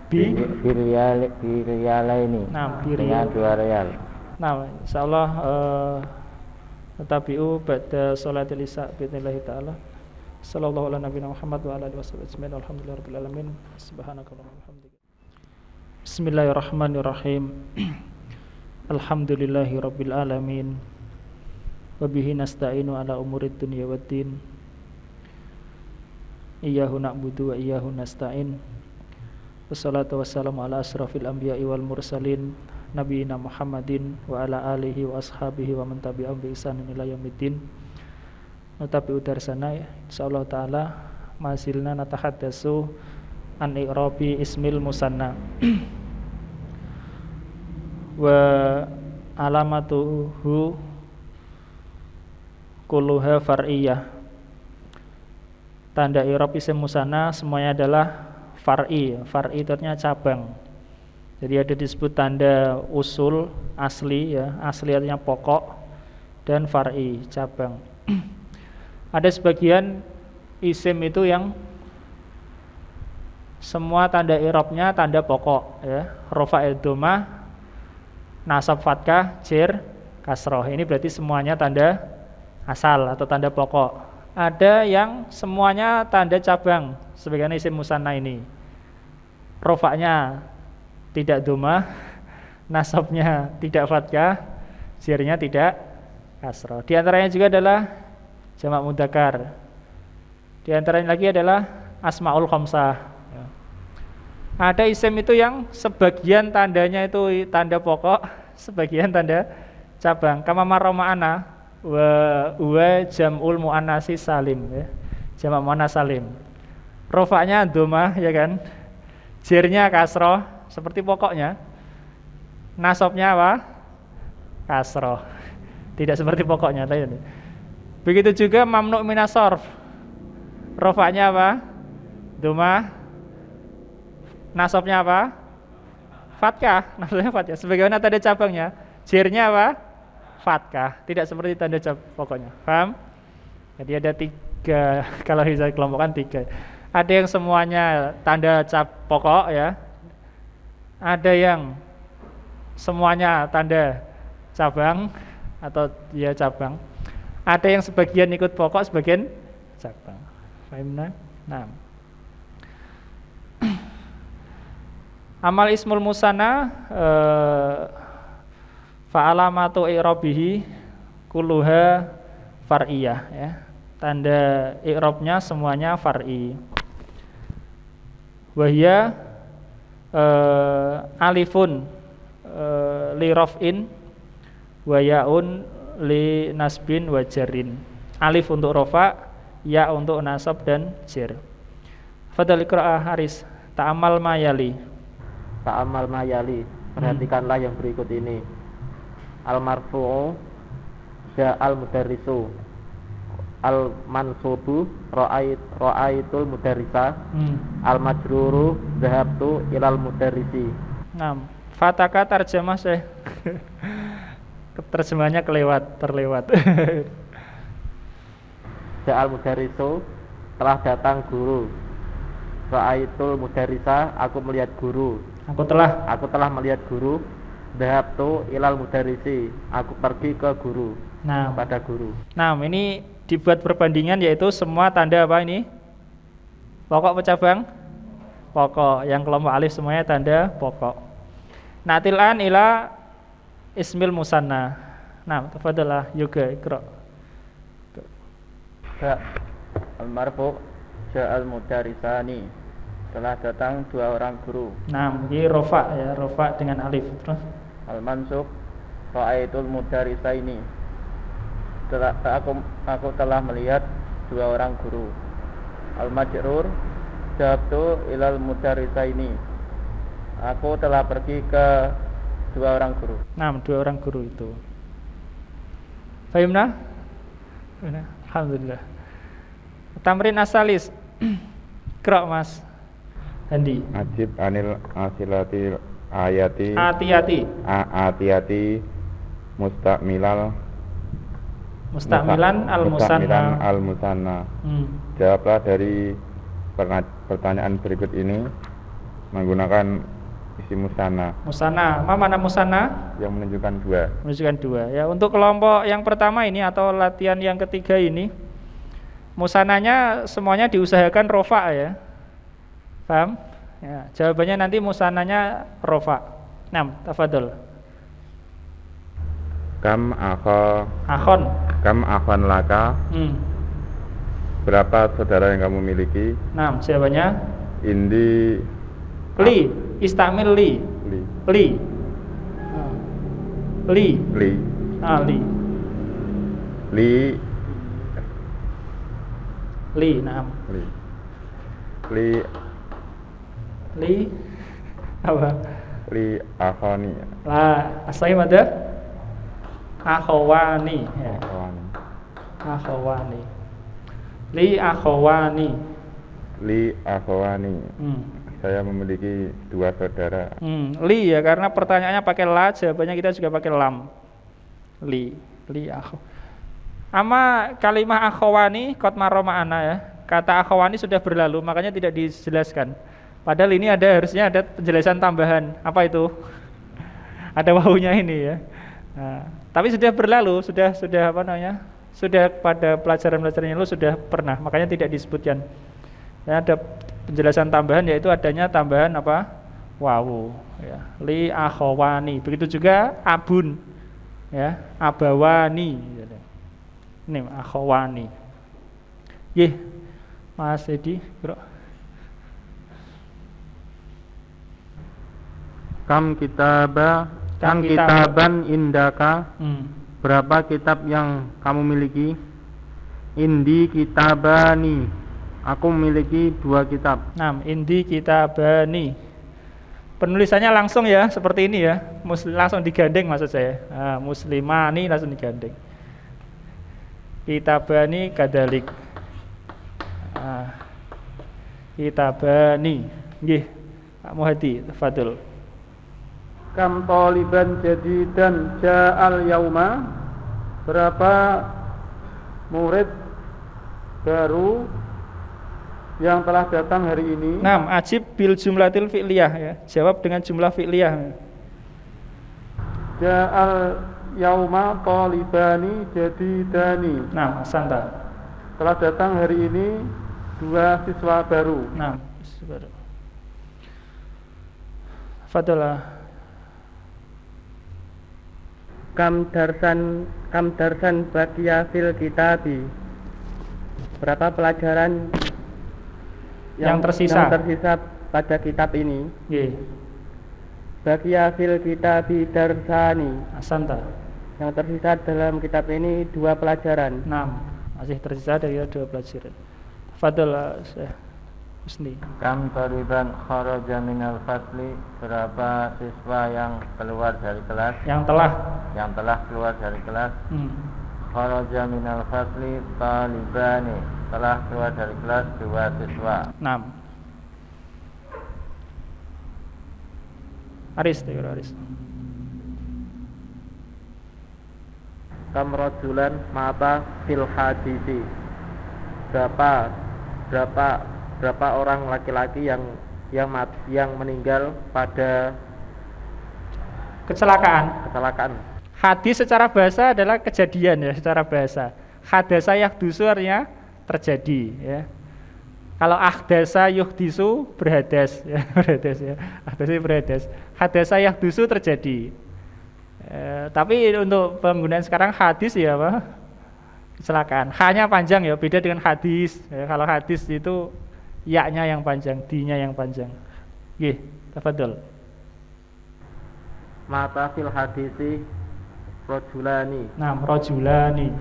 Biriyalaini. Dengan 2 real. Insyaallah tabi'u ba'da sholatil isya bi'idznillah taala. Sallallahu ala nabiyina Muhammad wa ala alihi wasallam. Alhamdulillahirabbil alamin. Subhanakallahumma wa bihamdika. Bismillahirrahmanirrahim. Alhamdulillahi rabbil alamin. Wabihi nasta'inu ala umurid dunya waddin. Iyyahu na'budu wa iyyahu nasta'in. Wassalatu wassalamu ala asrafil anbiya'i wal mursalin nabiyina Muhammadin wa ala alihi wa ashabihi wa man tabi'ahum bi ihsanin ila yaumiddin. Nutabi udarsana insyaallah taala masilna natahaddatsu an i'rabi ismil musanna wa alamatuhu kulluha far'iyah. Tanda i'rab isim musanna semuanya adalah far'i. Far'i itu artinya cabang. Jadi ada disebut tanda usul asli ya, asli artinya pokok, dan far'i cabang. Ada sebagian isim itu yang semua tanda i'rabnya tanda pokok ya, rafa'il dhammah, nasab fathah, jer, kasroh. Ini berarti semuanya tanda asal atau tanda pokok. Ada yang semuanya tanda cabang, sebagian isim musanna ini. Rafa'nya tidak dhammah, nasabnya tidak fathah, jernya tidak kasroh. Di antaranya juga adalah jamak mudzakkar. Di antaranya lagi adalah asmaul khamsah. Ada isim itu yang sebagian tandanya itu tanda pokok, sebagian tanda cabang. Kama marra ma'ana wa jam'ul muannatsi salim ya. Jamak muannats salim. Rafa'nya dhammah ya kan. Jernya kasroh seperti pokoknya. Nasabnya apa? Kasroh. Tidak seperti pokoknya tadi. Begitu juga mamnu' minas sarf. Rafa'nya apa? Dhammah. Nasabnya apa? Fathah. Nasabnya fathah. Sebagaimana tanda cabangnya. Jernya apa? Fathah. Tidak seperti tanda pokoknya. Paham? Jadi ada 3. Kalau bisa dikelompokkan 3. Ada yang semuanya tanda pokok ya. Ada yang semuanya tanda cabang atau ya cabang. Ada yang sebagian ikut pokok, sebagian cabang. Fahimna? Nah. Amal ismul musanna fa'alamatu i'rabihi kulluha far'iyah ya. Tanda i'rabnya semuanya far'i. Wahya alifun li raf'in wa ya'un li nasbin wa jarrin. Alif untuk rafa, ya untuk nasab dan jar. Fadhal iqra Haris, ta'amal mayali. Ta'amal mayali, perhatikanlah yang berikut ini. Al marfu'u ja'al mudarrisu, al mansubu ra'aitul mudarrisa, al majruru dhahabtu ilal mudarrisi. Nah, fataka tarjamah Syekh. Terjemahnya terlewat. Ja'al mudarrisu, telah datang guru. Ra'aitul mudarrisa, aku melihat guru. Aku telah melihat guru. Dhahabtu ilal mudarrisi, aku pergi ke guru. Nah, pada guru. Nah, ini dibuat perbandingan yaitu semua tanda apa ini? Pokok cabang? Pokok. Yang kelompok alif semuanya tanda pokok. Natilan ila ismil musanna. Nah, tafadhalah juga iqra. Al-marfu ja'al mudarrisani, telah datang 2 orang guru. Nah, ini rafa ya, rafa dengan alif. Terus Al-mansub ra'aitul mudarrisaini, aku telah melihat 2 orang guru. Al-majrur dhahabtu ilal mudarrisaini, aku telah pergi ke 2 orang guru. Nah, 2 orang guru itu. Fahimna? Alhamdulillah. Tamrin asalis. Qra' Mas Handi. Ajib anil asilatil ayati. Atiyati mustamilan al musanna. Jawablah dari pertanyaan berikut ini menggunakan isim musanna. Musanna, mana musanna? Yang menunjukkan 2. Menunjukkan 2. Ya, untuk kelompok yang pertama ini atau latihan yang ketiga ini, musananya semuanya diusahakan rofa ya. Paham? Ya, jawabannya nanti musananya rofa. Nah, tafadhol. Kam Akhon. laka. Berapa saudara yang kamu miliki? Nah, jawabannya Indi li, istamil li. li. Li. Li. Li. Li. Li. Li, nah. Li. Li. Li apa? Li akhoni. Lah, asalnya ada akhwani ya. Akhwani. Akhwani. Li akhwani. Li akhwani. Saya memiliki 2 saudara. Li ya, karena pertanyaannya pakai la, jawabannya kita juga pakai lam. Li akh. Ama kalimah akhwani qad marra ma'ana ya. Kata akhwani sudah berlalu, makanya tidak dijelaskan. Padahal ini harusnya ada penjelasan tambahan. Apa itu? Ada wawunya ini ya. Nah, tapi sudah berlalu, sudah apa namanya? Sudah pada pelajaran-pelajaran yang lalu sudah pernah, makanya tidak disebutkan. Dan ada penjelasan tambahan, yaitu adanya tambahan apa? Wawu ya. Li akhwani. Begitu juga abun ya, abawani. Ini akhwani. Yeh, Mas Edi, bro. Kam kitaban indaka. Berapa kitab yang kamu miliki? Indi kitabani. Aku memiliki 2 kitab. Nah, indi kitabani. Penulisannya langsung ya, seperti ini ya. Langsung digandeng maksud saya. Muslimani langsung digandeng. Kitabani kadalik. Kitabani. Nggih, Pak Muhadi, tafadhol. Kam taliban jadidan ja'al yauma. Berapa murid baru yang telah datang hari ini? Ajib bil jumlatil fi'liyah ya. Jawab dengan jumlah fi'liyah. Ja'al yauma talibani jadidani. Santa. Telah datang hari ini 2 siswa baru. Siswa baru. Fadlah. Kam darsan baqiya fil kitabi. Berapa pelajaran yang tersisa pada kitab ini? Nggih. Baqiya fil kitabi darsani. Asanta. Yang tersisa dalam kitab ini 2 pelajaran. Masih tersisa dari 2 pelajaran. Fadl Syekh Husni. Kam taliban kharaja minal fasli. Berapa siswa yang keluar dari kelas? Yang telah keluar dari kelas. Kharaja minal fasli talibani. Telah keluar dari kelas 2 siswa. Aris. Kam rajulan mata fil hadisi. Berapa orang laki-laki yang meninggal pada kecelakaan. Hadis secara bahasa adalah kejadian ya, secara bahasa. Hadasa yahdusu artinya terjadi ya. Kalau ahdasa yuhdisu berhadas ya, berhadas. Hadasa yahdusu terjadi. Tapi untuk penggunaan sekarang hadis ya apa? Kecelakaan. H-nya panjang ya, beda dengan hadis. Ya, kalau hadis itu ya-nya yang panjang, di-nya yang panjang. Nggih, tafadhol. Mata fil hadisi rajulani. Rajulani.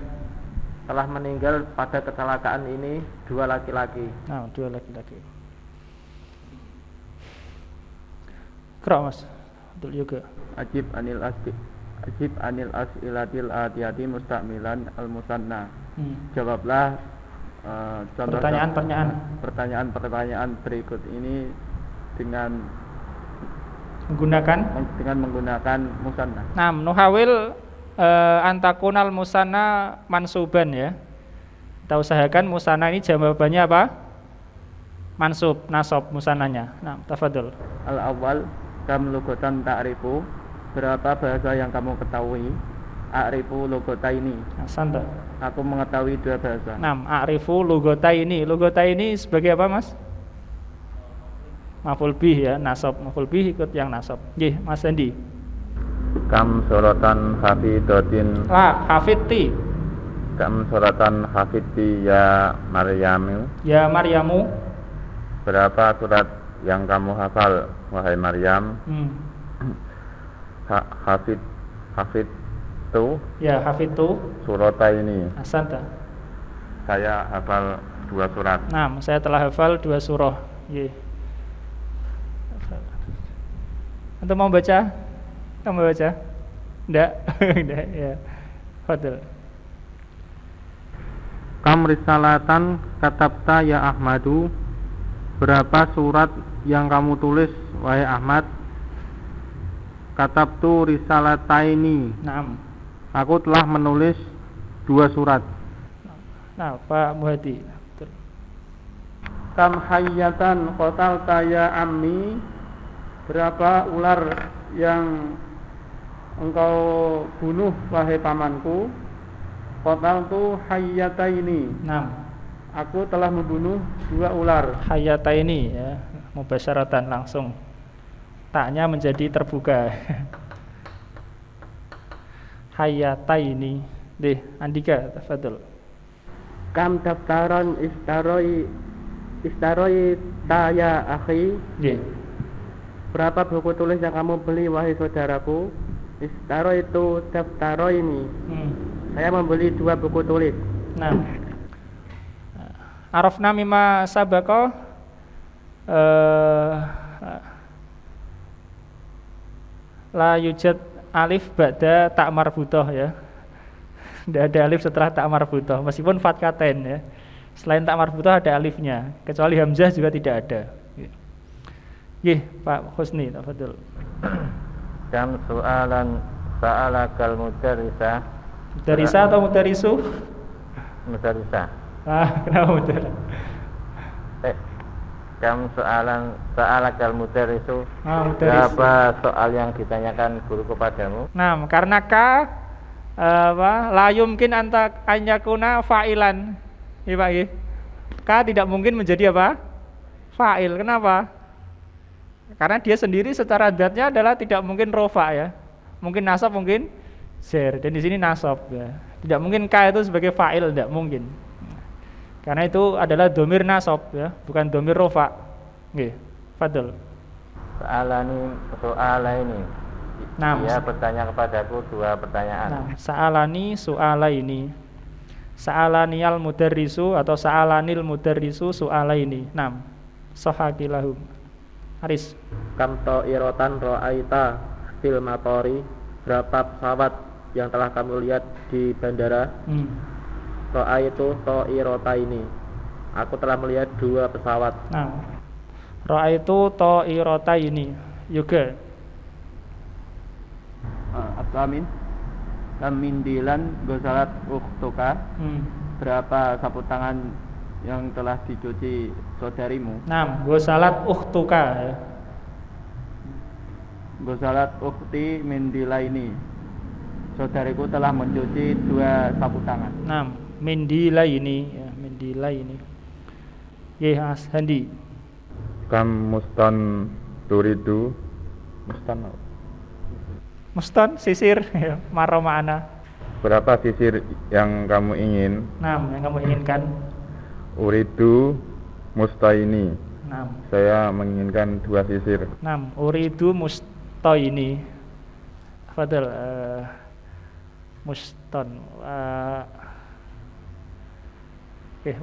Telah meninggal pada kecelakaan ini 2 laki-laki. 2 laki-laki. Qra' Mas. Betul juga. Ajib anil as'ilatil atiyati musta'milan al-musanna. Jawablah contoh pertanyaan berikut ini dengan menggunakan musanna. Nuhawil antakunal musanna mansuban ya. Kita usahakan musanna ini jawabannya apa? Mansub, nasab musananya. Tafadhol. Al-awwal kam lughatan ta'rifu. Berapa bahasa yang kamu ketahui? A'rifu lughataini. Santa. Aku mengetahui 2 bahasa. A'rifu lughataini. Lughataini sebagai apa, Mas? Maf'ul bih ya, nasab. Maf'ul bih ikut yang nasab. Nggih, Mas Andi. Kam suratan hafidatin La hafidti. Kam suratan hafidti ya Maryamu. Ya Maryamu. Berapa surat yang kamu hafal wahai Maryam? Hafid tu. Ya hafidtu. Surata ini. Ahsanta. Saya hafal 2 surat. Nah, saya telah hafal 2 surah. Ye. Antum mau baca? Kamu baca? Enggak. Enggak ya. Fadil. Kam risalatan katabta ya Ahmadu. Berapa surat yang kamu tulis wahai Ahmad? Katabtu risalataini. Naam. Aku telah menulis 2 surat. Nah, Pak Muhadi. Kam hayyatan qatalta ya ammi. Berapa ular yang engkau bunuh wahai pamanku? Qataltu hayyataini. Naam. Aku telah membunuh 2 ular. Hayataini ya, mubasyaratan langsung. Taknya menjadi terbuka. Hayataini. Deh, Andika, tafadhol. Kam daftaron istaroi taya akhi. Nggih. Berapa buku tulis yang kamu beli wahai saudaraku? Istaro itu daftaro ini. Saya membeli 2 buku tulis. Nah, arafna mimma sabaqo la yujad alif ba'da tak marbutoh ya. Tidak ada alif setelah tak marbutoh, meskipun fatkaten ya. Selain tak marbutoh ada alifnya, kecuali hamzah juga tidak ada. Nggih, Pak Husni, tafadhol. Kam soalan sa'alakal mudarrisah. Mudarrisah atau mudarisu? Mudarrisah. Kenapa mudar? Kam soalan sa'alakal mudarrisu. Mudarisu. Berapa soal yang ditanyakan guru kepadamu? Nah, karena la yumkin anta anyakuna fa'ilan. Iya Pak, ya. Ka tidak mungkin menjadi apa? Fa'il. Kenapa? Karena dia sendiri secara zatnya adalah tidak mungkin rofa ya. Mungkin nasab, mungkin zer. Dan di sini nasab ya. Tidak mungkin ka itu sebagai fa'il, tidak mungkin. Karena itu adalah domir nasab ya, bukan domir rofa. Nggih. Fadl. Soala ini. Nah, dia bertanya kepadaku 2 pertanyaan. Nah, sa'alani su'ala ini. Sa'alaniyal mudarrisu atau sa'alanil mudarrisu su'ala ini. Nah, sohakilahum. Haris. Kam ta'irotan ra'aita fil matori. Berapa pesawat yang telah kamu lihat di bandara? Ra'aitu ta'irota ini. Aku telah melihat 2 pesawat. Nah, ra'aitu ta'irota ini. Juga. Aslamin. Kam mindilan gosalat ukhtuka. Berapa sapu tangan yang telah dicuci saudarimu? Nah, gosalat ukhtuka ya. Gosalat ukhti mindilaini. Saudariku telah mencuci 2 sapu tangan. Nah, mindilaini ya, mindilaini. Yes, Handi. Kam mustan turidu. Mustan sisir ya, maro ma'ana. Berapa sisir yang kamu ingin? Nah, yang kamu inginkan. Uridu mustaini. Nah, saya menginginkan 2 sisir. Nah, uridu mustaini. Fadal muston.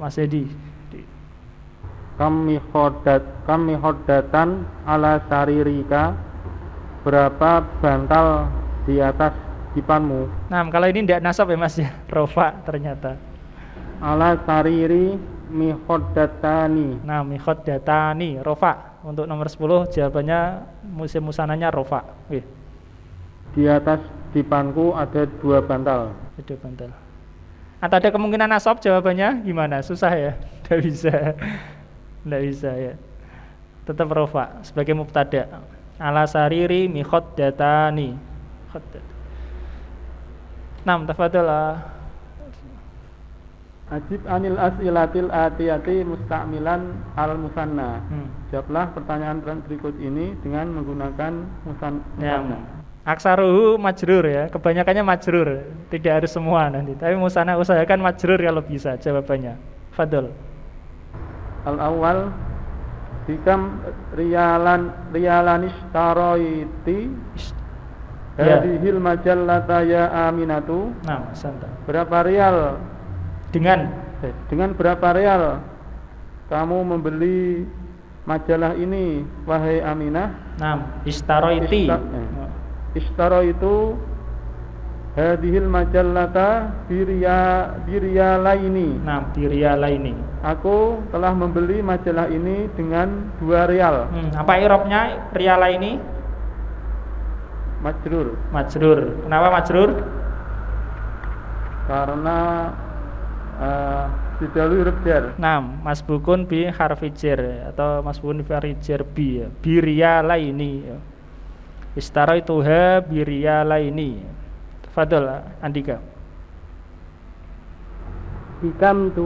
Mas Edi. Kami khodatan ala saririka. Berapa bantal di atas dipanmu? Nah, kalau ini tidak nasab ya Mas ya, rofa ternyata. Ala sariri mihoddatani. Nah, mihoddatani rofa. Untuk nomor 10 jawabannya musim musananya rofa. Di atas dipanku ada 2 bantal. 2 bantal. Atau ada kemungkinan nasab jawabannya gimana? Susah ya? Tidak bisa. Tidak bisa ya. Tetap rofa sebagai mubtada. Ala sariri mihoddatani. Nam tafadhol. Ajib anil as'ilatil atiyati musta'milan al musanna. Jawablah pertanyaan berikut ini dengan menggunakan musanna. Aksaruhu majrur ya, kebanyakannya majrur, tidak harus semua nanti. Tapi musana usahakan majrur kalau bisa jawabannya. Fadol. Al-awwal bikam rialanis taroiti hadhil majallata ya Aminatu. Nah, santai. Berapa rial? Dengan berapa rial kamu membeli majalah ini wahai Aminah? Nah, istaroiti. Istaro itu hadhil majallata biriyalaini. Nah, biriyalaini. Aku telah membeli majalah ini dengan 2 rial. Apa i'rabnya riyalaini? Majrur. Kenapa majrur? Karena didalu huruf jar. Nah, masbukun bi harfi jar atau masbukun bi harfi jar bi ya. Biriyalaini ya. Istaraituha biriyalaini. Fadol Andika. Bikam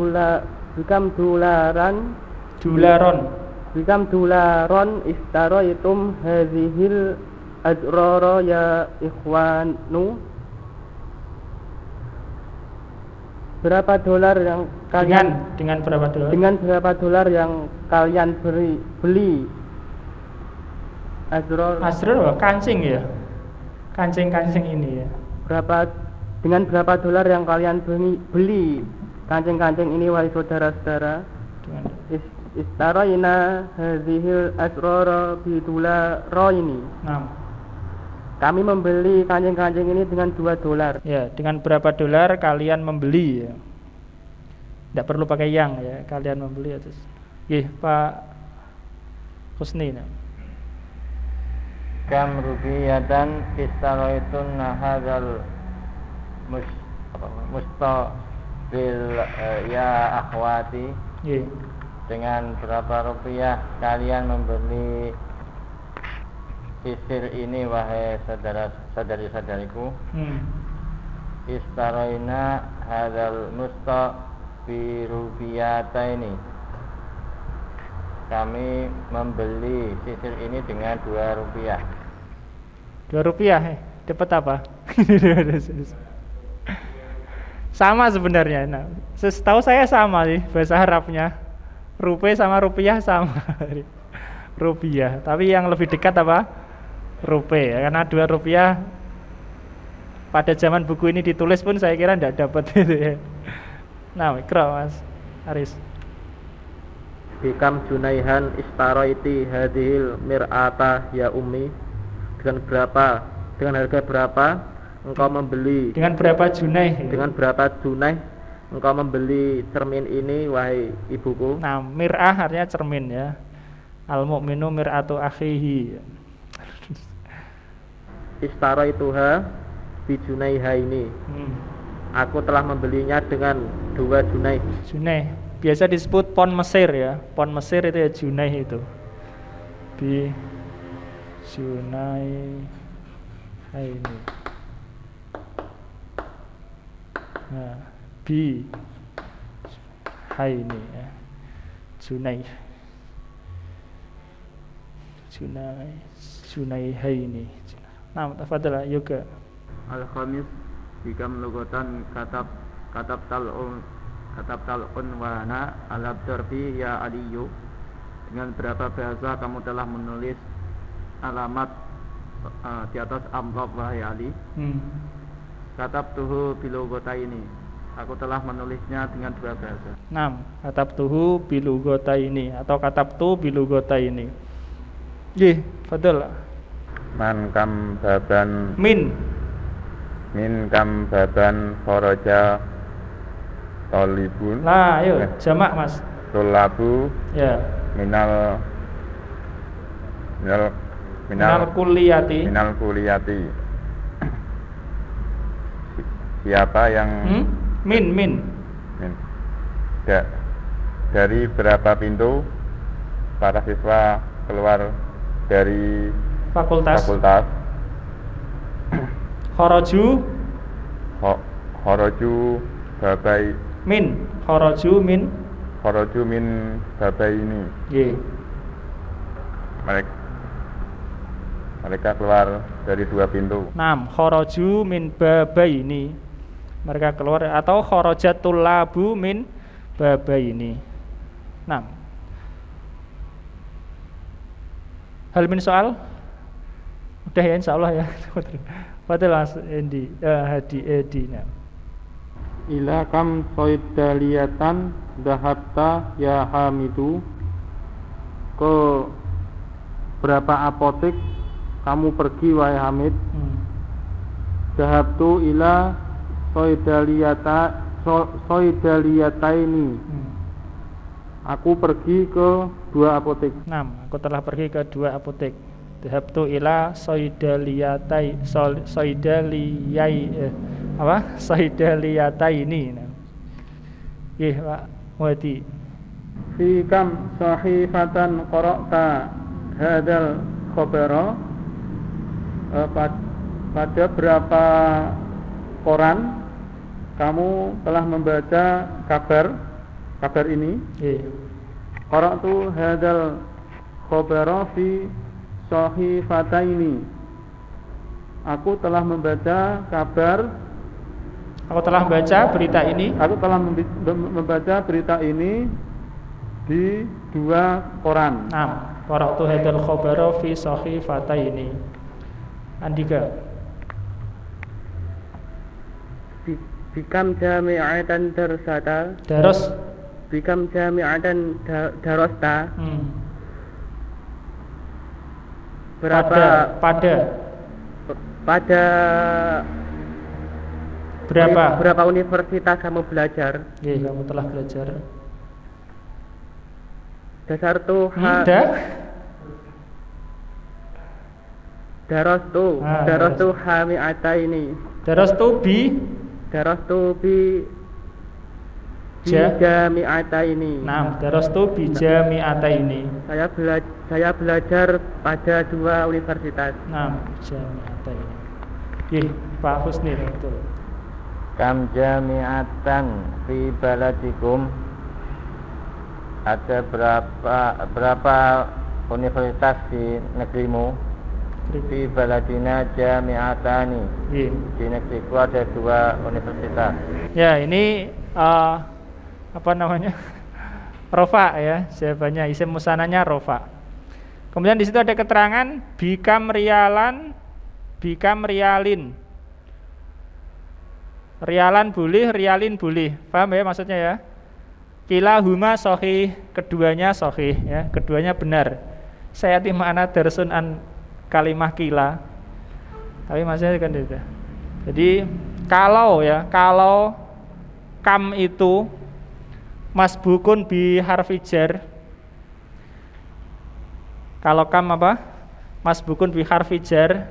dularon istaraitum hadhil adrara ya ikhwanu. Berapa dolar yang kalian dengan berapa dolar? Dengan berapa dolar yang kalian beli? Azrul kancing ya. Kancing ini ya. Dengan berapa dolar yang kalian beli kancing-kancing ini wahai saudara-saudara? Istaraina hadhil asrara bidularaini. Nah. Kami membeli kancing-kancing ini dengan 2 dolar. Ya, dengan berapa dolar kalian membeli ya? Tidak perlu pakai yang ya, kalian membeli atas. Pak Husni. Kam rubiyatan istaraitun hadzal mustaqbil ya akhwati. Dengan berapa rupiah kalian membeli sisir ini wahai saudari-saudariku? Istaraina hadzal mustaqbirubiyataini. Kami membeli sisir ini dengan 2 rupiah. 2 rupiah dapat apa? Sama sebenarnya. Nah, setahu saya sama sih bahasa Arabnya. Rupiah sama rupiah sama. Rupiah. Tapi yang lebih dekat apa? Rupiah. Karena 2 rupiah pada zaman buku ini ditulis pun saya kira tidak dapat itu ya. Nah, mikro Mas Aris. Bikam junaihan istaraiti hadhil mir'ata ya ummi. Dengan harga berapa engkau membeli? Dengan berapa junai? Dengan berapa junai engkau membeli cermin ini wahai ibuku? Nah, mir'ah artinya cermin ya. Al-mu'minu mir'atu akhihi. Istaraituha bijunaiha ini. Aku telah membelinya dengan 2 junai. Junai biasa disebut pon Mesir ya. Pon Mesir itu ya junai itu. Bi junai ini. Nah, bi ini ya. Junai ini. Nah, tafadhal yoga. Al-khamis bikam lugatan katab tal'un wana alab darfi ya aliyu. Dengan berapa bahasa kamu telah menulis alamat di atas amplop wahai Ali? Katabtuhu bilugotaini. Aku telah menulisnya dengan 2 bahasa. 6. Katabtuhu bilugotaini atau katabtu bilugotaini. Nggih, fadhol. Man kam baban Min kam baban kharaja talibun. Nah, ayo jamak Mas. Tulabu Ya. minal Kulliyati. Siapa yang Min. Dari berapa pintu para siswa keluar dari fakultas? Kharaju babai min. Kharaju min babai ini. Nggih. Mereka keluar dari 2 pintu. Naam, kharaju min babaini. Mereka keluar, atau kharajatul labu min babaini. Naam. Hal min soal? Udah ya insyaallah ya. Fadil Mas Endi, Hadi Edi. Nah. Ila kam soidaliyatan dahabta ya Hamidu. Ke berapa apotek kamu pergi wahai Hamid? Dahabtu ila soidaliyataini. Aku pergi ke 2 apotek. Aku telah pergi ke 2 apotek. Dahabtu ila soidaliyataini. Nggih, Pak Muhadi. Fi kam sahifatan qara'ta hadzal khabara. Pada berapa koran kamu telah membaca kabar ini? Qara'tu hadzal khabara fi sahifataini. Aku telah membaca berita ini. Aku telah membaca berita ini di 2 koran. Qara'tu hadzal khabara fi sahifataini. Andika. Bikam jami'atan darsata. Bikam jami'atan darasta. Berapa universitas kamu belajar? Kamu telah belajar. Darastu hami'ataini. Darastu bi jami'ataini. Darastu bi jami'ataini. Saya belajar pada 2 universitas. Jami'ataini. Pak Husni betul. Kam jami'atan fi baladikum. Ada berapa universitas di negerimu? Fi baladina jami'atani. Di negeriku ada 2 universitas. Ya, ini apa namanya? Rofa ya, jawabannya isim musananya rofa. Kemudian di situ ada keterangan bikam rialin. Rialan boleh, rialin boleh. Paham ya maksudnya ya? Kila huma sahih, keduanya sahih ya, keduanya benar. Saya timana darsun an kalimah kila. Tapi maksudnya kan itu. Jadi kalau kam itu masbukun bi harfi jar. Kalau kam apa? Masbukun bi harfi jar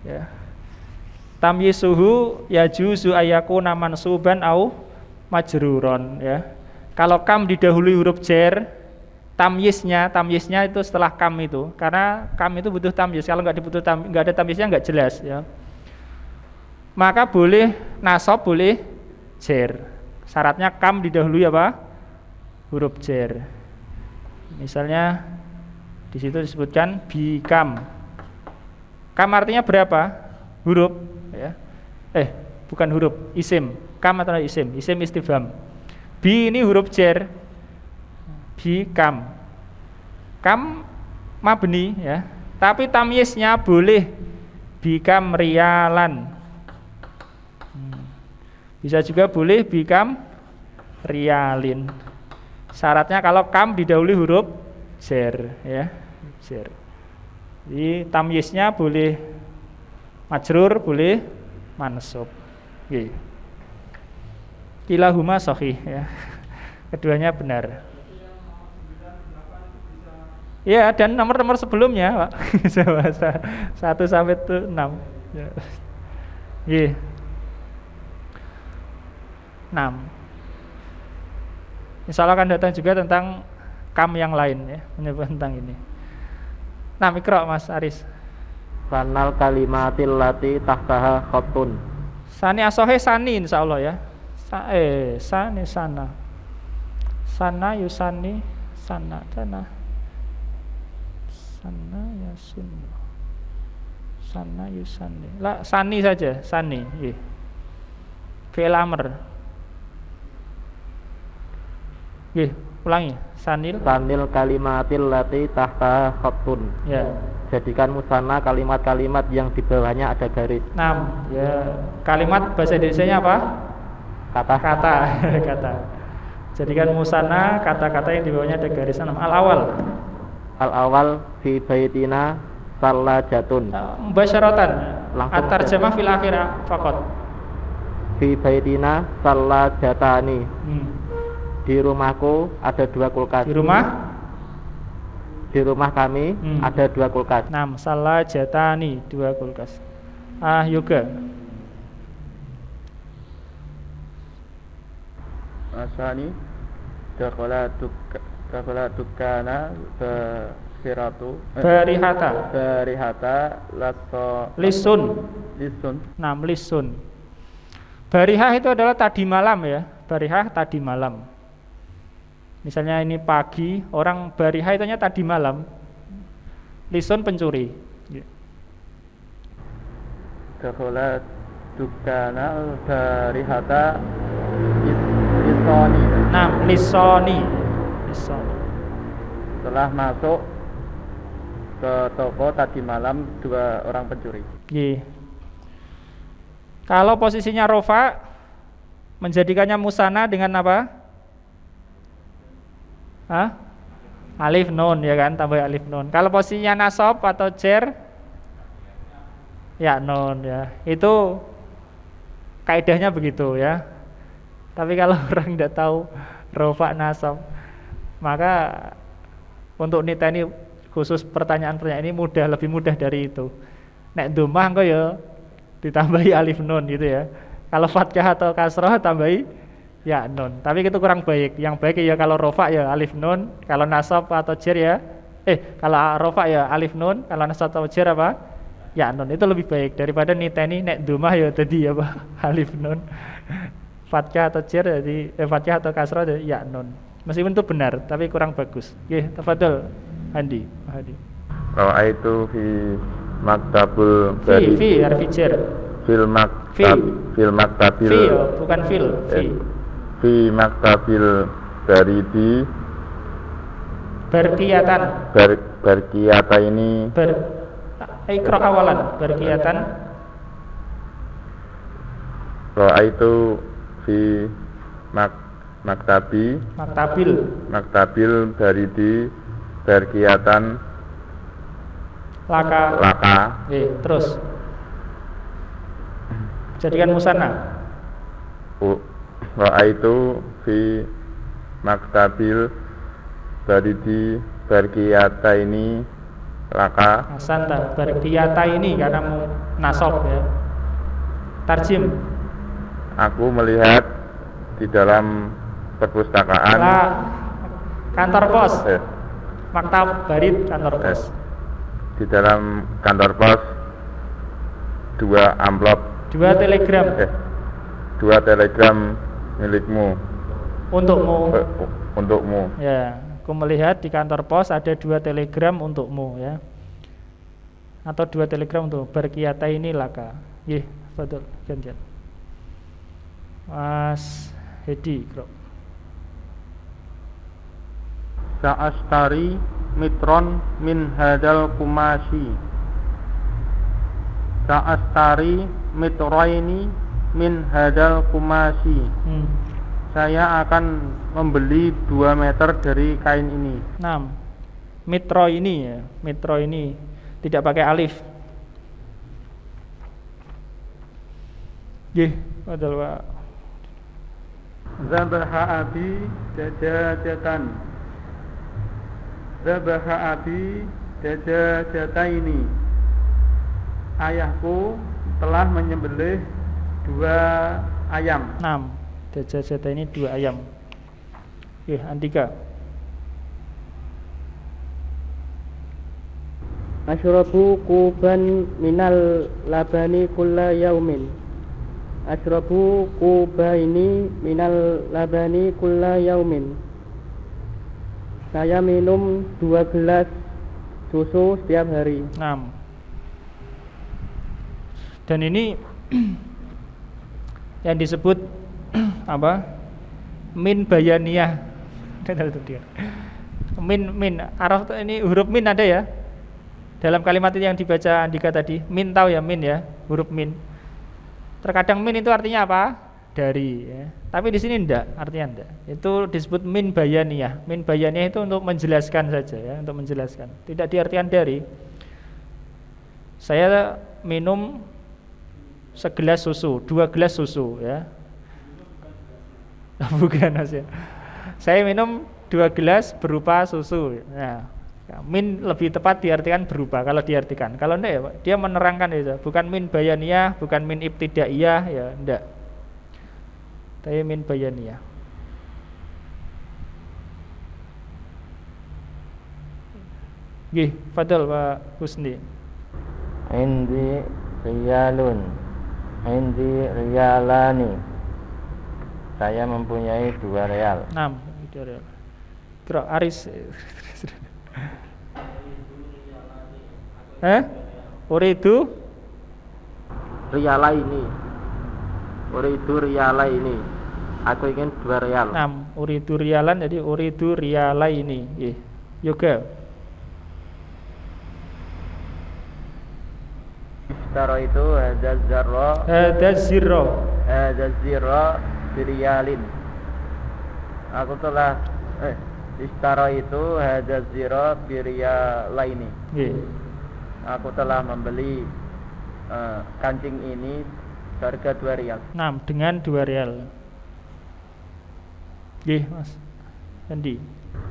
ya. Tamyisuhu yajuzu ayakuna mansuban au majruron ya. Kalau kam didahului huruf jar, tamyiznya itu setelah kam itu, karena kam itu butuh tamyiz. Kalau nggak ada tamyiznya nggak jelas ya. Maka boleh nasab, boleh jar. Syaratnya kam didahului apa? Huruf jar. Misalnya di situ disebutkan bikam. Kam artinya berapa? Huruf ya. Bukan huruf, isim. Kam atau isim? Isim istifham. Bi ini huruf jar. Bikam. Kam mabni ya. Tapi tamyiznya boleh bikam rialan. Bisa juga boleh bikam rialin. Syaratnya kalau kam didahului huruf jar ya. Jar. Jadi tamyiznya boleh majrur, boleh mansub. Nggih. Kilahuma sahih ya. Keduanya benar. Ya, dan nomor-nomor sebelumnya, Pak. 1 sampai 6. Ya. Nggih. 6. Insyaallah akan datang juga tentang kam yang lain ya, menyebut tentang ini. Nah, Iqra Mas Aris. Sanal kalimatil lati tahtaha khatun. Sani asohe sani insyaallah ya. Sani sana. Sana yusani sana. Sana ya sunna. Sana yusanni. Lah sani saja, sani. Nggih. Fi'il amr. Nggih, ulangi. Sanil. Sanil kalimatil lati tahta khattun. Ya. Jadikan musanna kalimat-kalimat yang di bawahnya ada garis. 6. Ya. Kalimat bahasa Indonesianya apa? Kata. Kata. Jadikan musanna kata-kata yang di bawahnya ada garis 6. Al-awal. Al-awal fi baitina salajatun. Mubasyaratan. Langsung At-tarjamah fil akhir faqat. Fi baitina salajatani. Di rumahku ada 2 kulkas. Di rumah? Di rumah kami ada 2 kulkas. 6. Salajatani, 2 kulkas. Yoga. Asani dakhala dukana basiratu barihata Lisun. 6. lisun. Lisun. Barihah itu adalah tadi malam ya. Barihah tadi malam. Misalnya ini pagi, orang barihah itu tadi malam. Lisun pencuri. Dakhala dukana barihata lisoni. 6. Lisoni. Setelah masuk ke toko tadi malam 2 orang pencuri. Kalau posisinya rofa, menjadikannya musanna dengan apa? Alif nun ya kan, tambah alif nun. Kalau posisinya nasab atau jar, ya nun ya. Itu kaidahnya begitu ya. Tapi kalau orang tidak tahu rofa nasab, maka untuk niteni khusus pertanyaan-pertanyaan ini lebih mudah dari itu. Nek domah engko ya ditambahi alif nun gitu ya. Kalau fathah atau kasroh tambahi ya nun. Tapi itu kurang baik. Yang baik ya kalau rofa ya alif nun, kalau nasab atau jar ya kalau rofa ya alif nun, kalau nasab atau jar apa? Ya nun. Itu lebih baik daripada niteni nek domah ya tadi apa? Alif nun. Fathah atau jar jadi fathah atau kasroh jadi ya nun. Meskipun itu benar, tapi kurang bagus. Nggih, tafadhol Hadi. Ra'aitu fi maktabul baridi. Fi harfi jar. Fil maktabil. Fi bukan fil. Fi maktabil baridi. Berkiyatan. Berkiyata ini. Ikra awalan. Berkiyatan. Ra'aitu fi maktabil baridi berkiatan laka. Terus jadikan musanna. Ra'aitu fi maktabil baridi berkiyata ini laka. Santa berkiyata ini karena nasab ya. Tarjim. Aku melihat di dalam perpustakaan kantor pos. Maktab barid kantor pos. Di dalam kantor pos 2 amplop. 2 telegram. 2 telegram milikmu. Untukmu. Ya, aku melihat di kantor pos ada 2 telegram untukmu ya. Atau 2 telegram untuk berkiyata ini laka. Betul, gantian. Mas Hedi, bro. Sa'astari mitron min hadal kumasi. Sa'astari mitroini min hadal kumasi. Saya akan membeli 2 meter dari kain ini. 6. Mitro ini ya. Mitro ini tidak pakai alif. Betul Pak. Zabaha abi dajajatan. Zabaha abi dajajataini. Ayahku telah menyembelih 2 ayam. 6. Dajajataini 2 ayam. Andika. Asyrabu kuban minal labani kulla yaumin. Asyrabu kubaini minal labani kulla yaumin. Saya minum 2 gelas susu setiap hari. 6. Dan ini yang disebut apa? Min bayaniyah. Min araf ini huruf min ada ya? Dalam kalimat itu yang dibaca Andika tadi, min tahu ya, min ya, huruf min. Terkadang min itu artinya apa? Dari ya. Tapi di sini enggak, artinya enggak. Itu disebut min bayaniyah. Min bayaniyah itu untuk menjelaskan saja ya, untuk menjelaskan. Tidak diartikan dari. Saya minum segelas susu, 2 gelas susu ya. Bukan Mas ya. Saya minum 2 gelas berupa susu. Nah, min lebih tepat diartikan berupa kalau diartikan. Kalau enggak ya Pak, dia menerangkan itu. Bukan min bayaniyah, bukan min ibtidaiyah ya, enggak. Tapi min bayaniyah. Nggih, fadhol Pak Husni. Indi riyalun, indi riyalani. Saya mempunyai 2 real. 6 real. Kira Aris. Uridu Riala ini. Uridu riala ini. Aku ingin 2 real. 6 uridu rialan, jadi uridu riala ini. Nggih. Yoga. Istaro itu ada zarro. Ada zirro biriyalin. Aku telah istaro itu ada zirro biriyalaini. Nggih. Aku telah membeli kancing ini harga 2 real. 6 dengan 2 real. Nggih, Mas. Andi.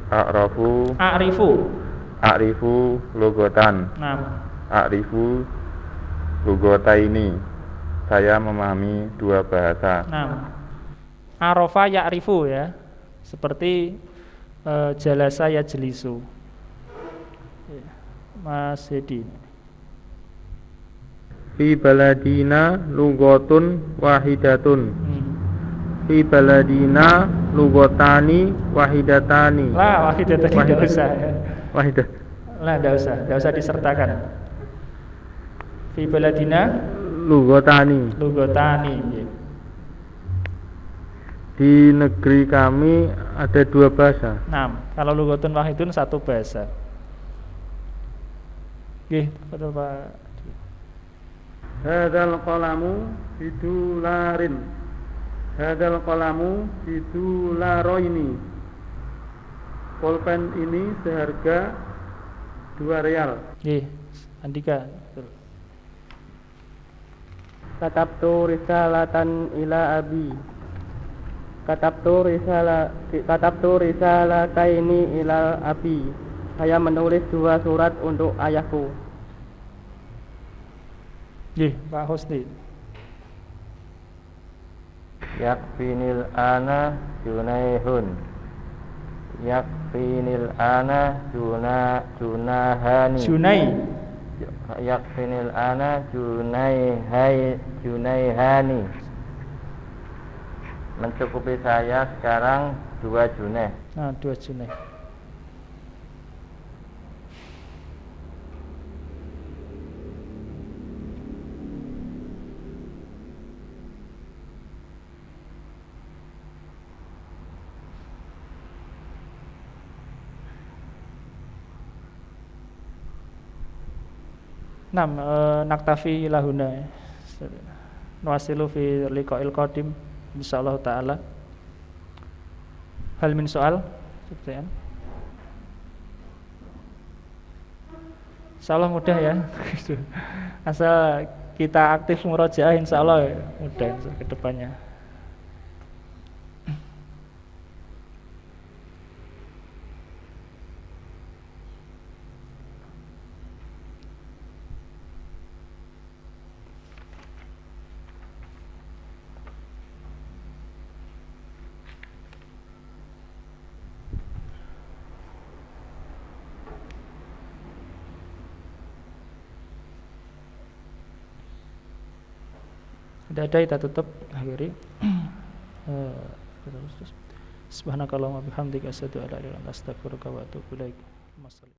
A'rifu lugotan. 6. A'rifu lugota ini. Saya memahami 2 bahasa. 6. Arafa ya'rifu ya. Seperti jalasa yajlisu. Mas Hedi. Fi baladina lugotun wahidatun. Fi baladina lugotani wahidatani. Lah wahidatani tidak usah ya. Wahidah. Lah tidak usah disertakan. Fi baladina Lugotani. ya. Di negeri kami ada 2 bahasa. 6. Kalau lugotun wahidun 1 bahasa. Nggih, betul Pak. Hadal qalamu bidularin. Hadal qalamu bidularoini. Pulpen ini seharga 2 real. Nggih, Andika. Betul. Katabtu risalatan ila abi. Katabtu risalataini ila abi. Saya menulis 2 surat untuk ayahku. Nggih, Pak Husni. Yakfinil ana junaihun. Yakfinil ana junahani. Yakfinil ana junaihani. Mencukupi saya sekarang 2 juneh. Nah, 2 juneh. Naktafi lahuna. Nuwasilu fi liqa'il qadim insyaallah taala. Hal min soal? Pertanyaan? Insyaallah mudah ya. Asal kita aktif murojaah insyaallah mudah ke depannya. Tidak ada, kita tutup akhiri. Subhanakallahumma bihamdika asyhadu an la ilaha illa anta astaghfiruka wa atubu ilaik.